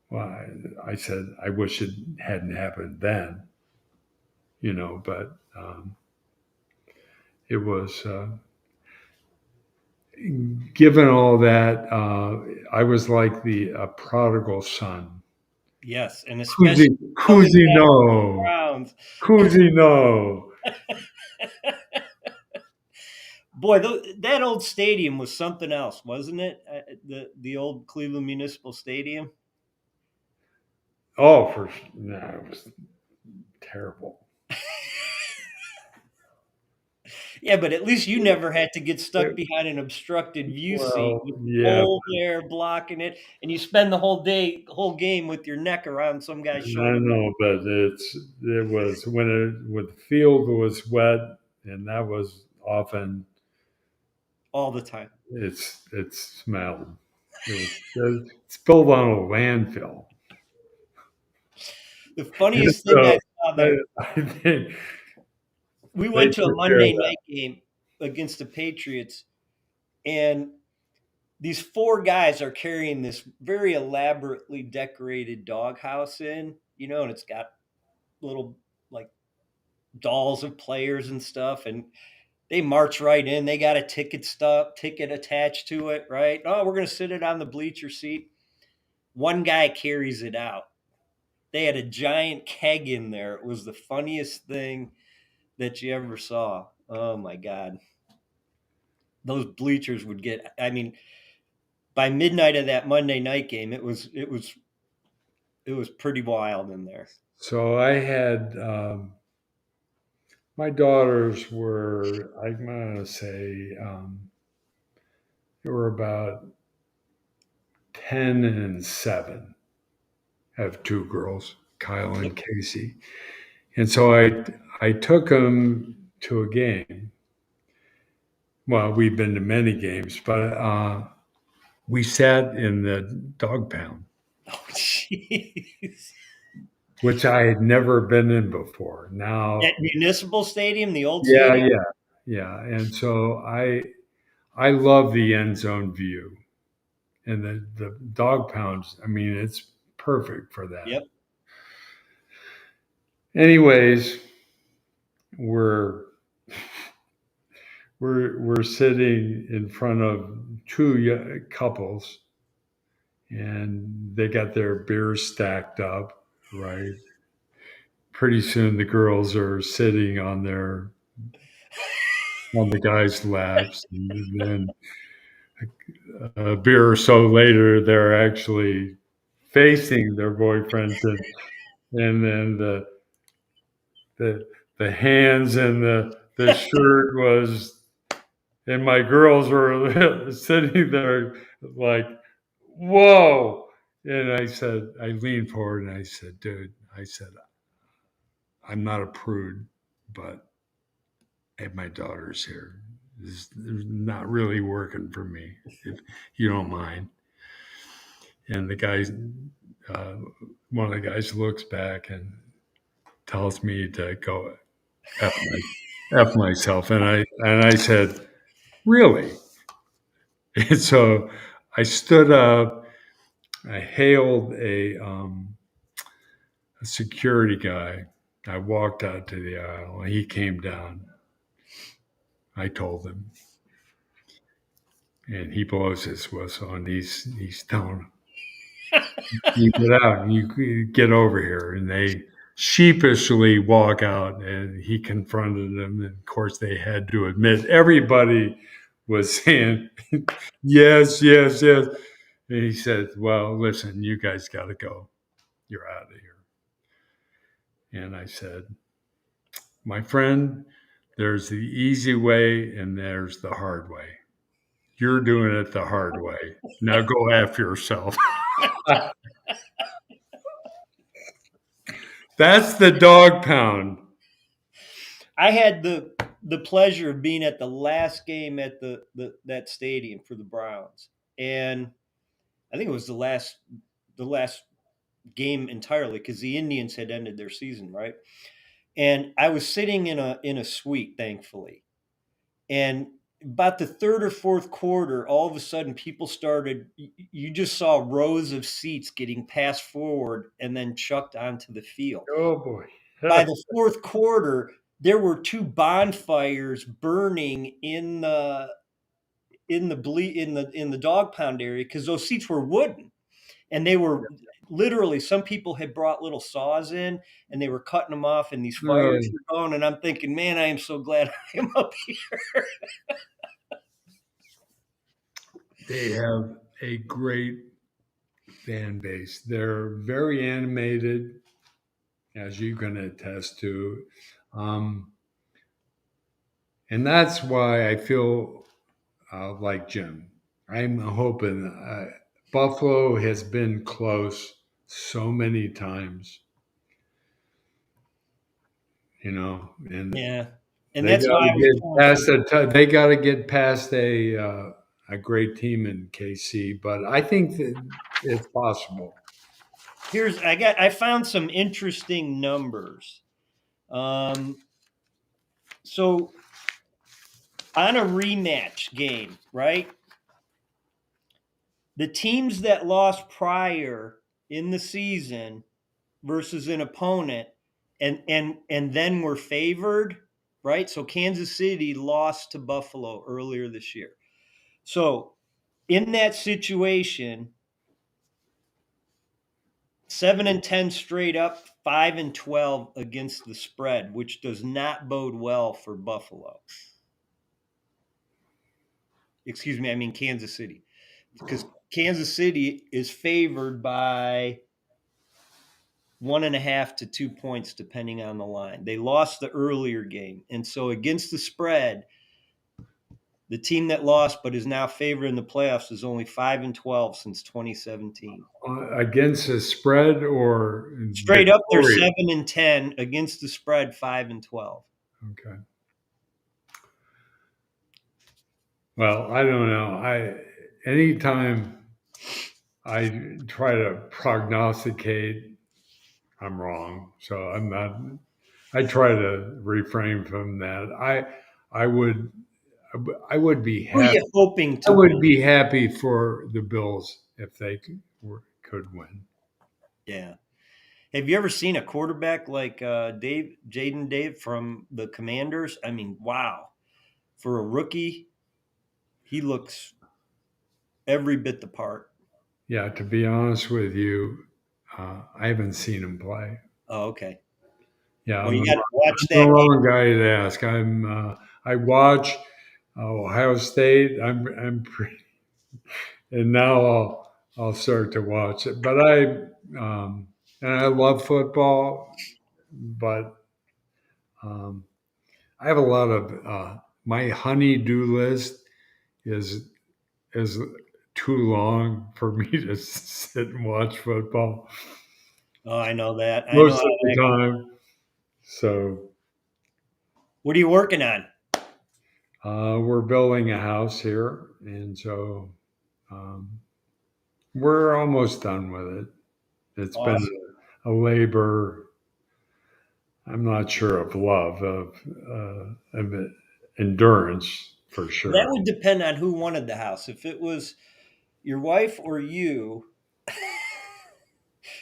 Well, I said, I wish it hadn't happened then, but it was, given all that, I was like the prodigal son. Yes, and especially coming back to the Cousineau. Browns. Cousineau. Boy, that old stadium was something else, wasn't it? The old Cleveland Municipal Stadium. Oh, it was terrible. Yeah, but at least you never had to get stuck behind an obstructed view seat with the Yeah, pole there blocking it, and you spend the whole game with your neck around some guy's I shoulder. know, but it was when the field was wet, and that was often All the time. it smelled. It's built on a landfill. The funniest thing I saw there, I think we they went to a took care of Monday that. night game against the Patriots, and these four guys are carrying this very elaborately decorated doghouse in, and it's got little like dolls of players and stuff, and they march right in. They got a ticket attached to it, right? Oh, we're gonna sit it on the bleacher seat. One guy carries it out. They had a giant keg in there. It was the funniest thing that you ever saw. Oh my god. Those bleachers would get, I mean, by midnight of that Monday night game, it was pretty wild in there. So I had my daughters were, I'm gonna say, they were about 10 and 7. I have two girls, Kyle and Casey. And so I took them to a game. Well, we've been to many games, but we sat in the dog pound. Oh, jeez. Which I had never been in before. Now, at Municipal Stadium, the old yeah, stadium. yeah. And so I love the end zone view, and the dog pounds. I mean, it's perfect for that. Yep. Anyways, we're sitting in front of two couples, and they got their beers stacked up, right? Pretty soon the girls are sitting on the guy's laps, and then a beer or so later they're actually facing their boyfriends, and then the hands and the shirt was, and my girls were sitting there like, whoa. And I leaned forward and I said, dude, I'm not a prude, but I have my daughters here. This is not really working for me, if you don't mind. And the guy, one of the guys looks back and tells me to go F myself. And I said, really? And so I stood up, I hailed a security guy. I walked out to the aisle and he came down. I told him. And he blows his whistle and he's telling You get out and you get over here. And they sheepishly walk out, and he confronted them. And of course, they had to admit everybody was saying, yes, yes, yes. And he said, well, listen, you guys got to go. You're out of here. And I said, my friend, there's the easy way and there's the hard way. You're doing it the hard way. Now go after yourself. That's the dog pound. I had the pleasure of being at the last game at that stadium for the Browns, and I think it was the last game entirely because the Indians had ended their season, right? And I was sitting in a suite, thankfully, and about the third or fourth quarter, all of a sudden, people started. You just saw rows of seats getting passed forward and then chucked onto the field. Oh boy. By the fourth quarter, there were two bonfires burning in the dog pound area because those seats were wooden, and they were literally, some people had brought little saws in and they were cutting them off, and these fires were going. And I'm thinking, man, I am so glad I am up here. They have a great fan base. They're very animated, as you can attest to. And that's why I feel like Jim. I'm hoping Buffalo has been close so many times, and Yeah, and they that's got why I to get was past they got to get past a great team in KC, but I think that it's possible. I found some interesting numbers. So on a rematch game, right? The teams that lost prior in the season versus an opponent and then were favored, right? So Kansas City lost to Buffalo earlier this year. So in that situation, 7-10 straight up, 5-12 against the spread, which does not bode well for Buffalo. Excuse me, I mean Kansas City, because Kansas City is favored by 1.5 to 2 points, depending on the line. They lost the earlier game, and so against the spread, the team that lost but is now favored in the playoffs is only 5-12 since 2017. Against the spread or Straight up, they're 7-10 against the spread, 5-12. Okay. Well, I don't know. Anytime I try to prognosticate, I'm wrong. So I'm not. I try to refrain from that. I would be Who are happy. you hoping to I would win? be happy for the Bills if they could win. Yeah. Have you ever seen a quarterback like Jaden Dave from the Commanders? I mean, wow. For a rookie, he looks every bit the part. Yeah, to be honest with you, I haven't seen him play. Oh, okay. Yeah, Well, you got to watch I'm that the game. wrong guy to ask. I watch Ohio State. I'm pretty, and now I'll start to watch it. But and I love football, but I have a lot of my honey-do list is too long for me to sit and watch football. Oh, I know that. I Most know of the time. So, what are you working on? we're building a house here, and so we're almost done with it. It's Awesome. been a labor. I'm not sure of love of endurance for sure. That would depend on who wanted the house. If it was your wife or you,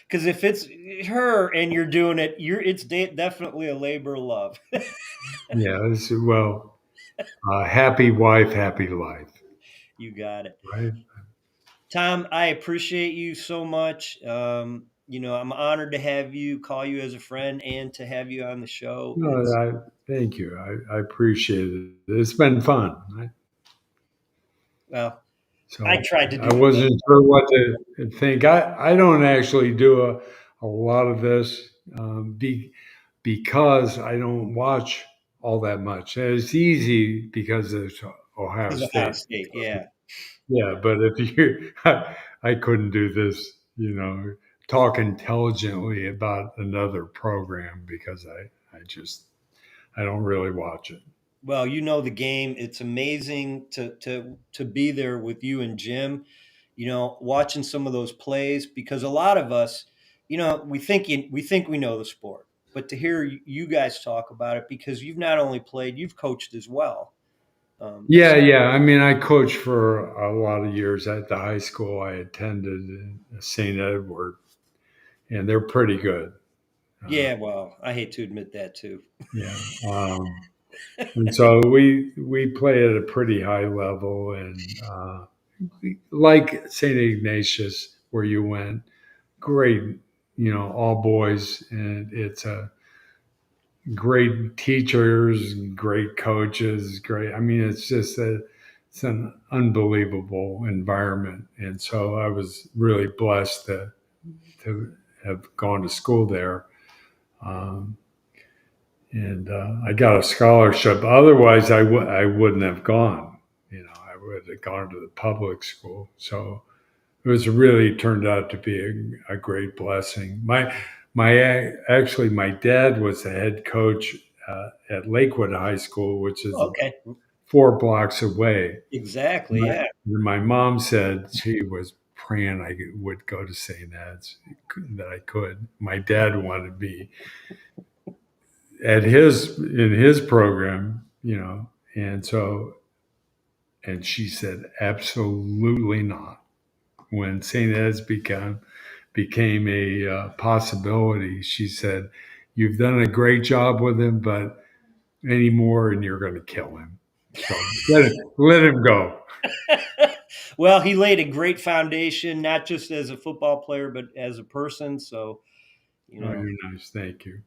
because if it's her and you're doing it, it's definitely a labor of love. Yeah. Well, happy wife, happy life. You got it. Right. Tom, I appreciate you so much. I'm honored to have you, call you as a friend, and to have you on the show. No, It's thank you. I appreciate it. It's been fun. well, I So tried to do I my best. wasn't sure what to think. I don't actually do a lot of this because I don't watch all that much. It's easy because it's Ohio It's Ohio State. State, yeah. Yeah, but if you, I couldn't do this, talk intelligently about another program because I don't really watch it. Well, you know the game. It's amazing to be there with you and Jim. Watching some of those plays because a lot of us, we think we know the sport, but to hear you guys talk about it because you've not only played, you've coached as well. Yeah, yeah. I mean, I coached for a lot of years at the high school I attended in St. Edward, and they're pretty good. Uh, Yeah, well, I hate to admit that too. yeah. And so we play at a pretty high level, and like St. Ignatius, where you went, great, all boys, and it's a great teachers, great coaches, great. I mean, it's an unbelievable environment, and so I was really blessed to have gone to school there, um, and I got a scholarship. Otherwise, I wouldn't have gone. I would have gone to the public school. So it was really turned out to be a great blessing. Actually, my dad was the head coach at Lakewood High School, which is Okay, 4 blocks away. exactly. My, Yeah. my mom said she was praying I would go to St. Ed's, that I could. My dad wanted me at in his program, and she said absolutely not. When St. Ed's became a possibility, she said, "You've done a great job with him, but any more, and you're going to kill him. So let him go." Well, he laid a great foundation, not just as a football player, but as a person. So, you Oh, know, you're nice. Thank you.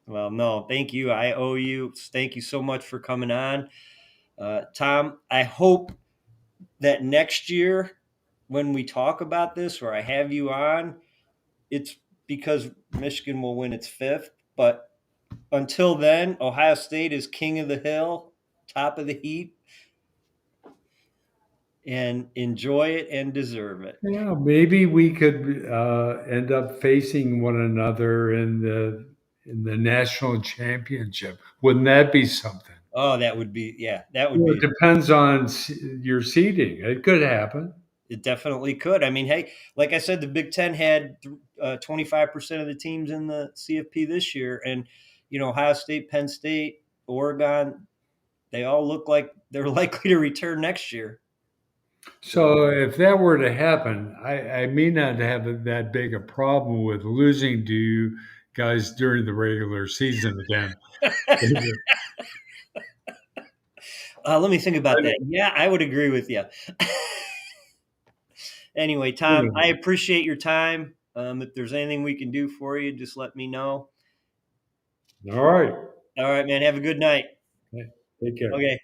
well, no, thank you. I owe you. Thank you so much for coming on. Tom, I hope that next year when we talk about this or I have you on, it's because Michigan will win its fifth. But until then, Ohio State is king of the hill, top of the heap, and enjoy it and deserve it. Yeah, maybe we could end up facing one another in the national championship. Wouldn't that be something? Oh, that would be, yeah, that would Well, be, it depends on your seating. It could happen. it definitely could. I mean, hey, like I said, the Big Ten had 25% of the teams in the CFP this year. And, Ohio State, Penn State, Oregon, they all look like they're likely to return next year. So if that were to happen, I may not have that big a problem with losing to you guys during the regular season again. Let me think about that. Yeah, I would agree with you. Anyway, Tom, I appreciate your time. If there's anything we can do for you, just let me know. All right. All right, man. Have a good night. Okay. Take care. Okay.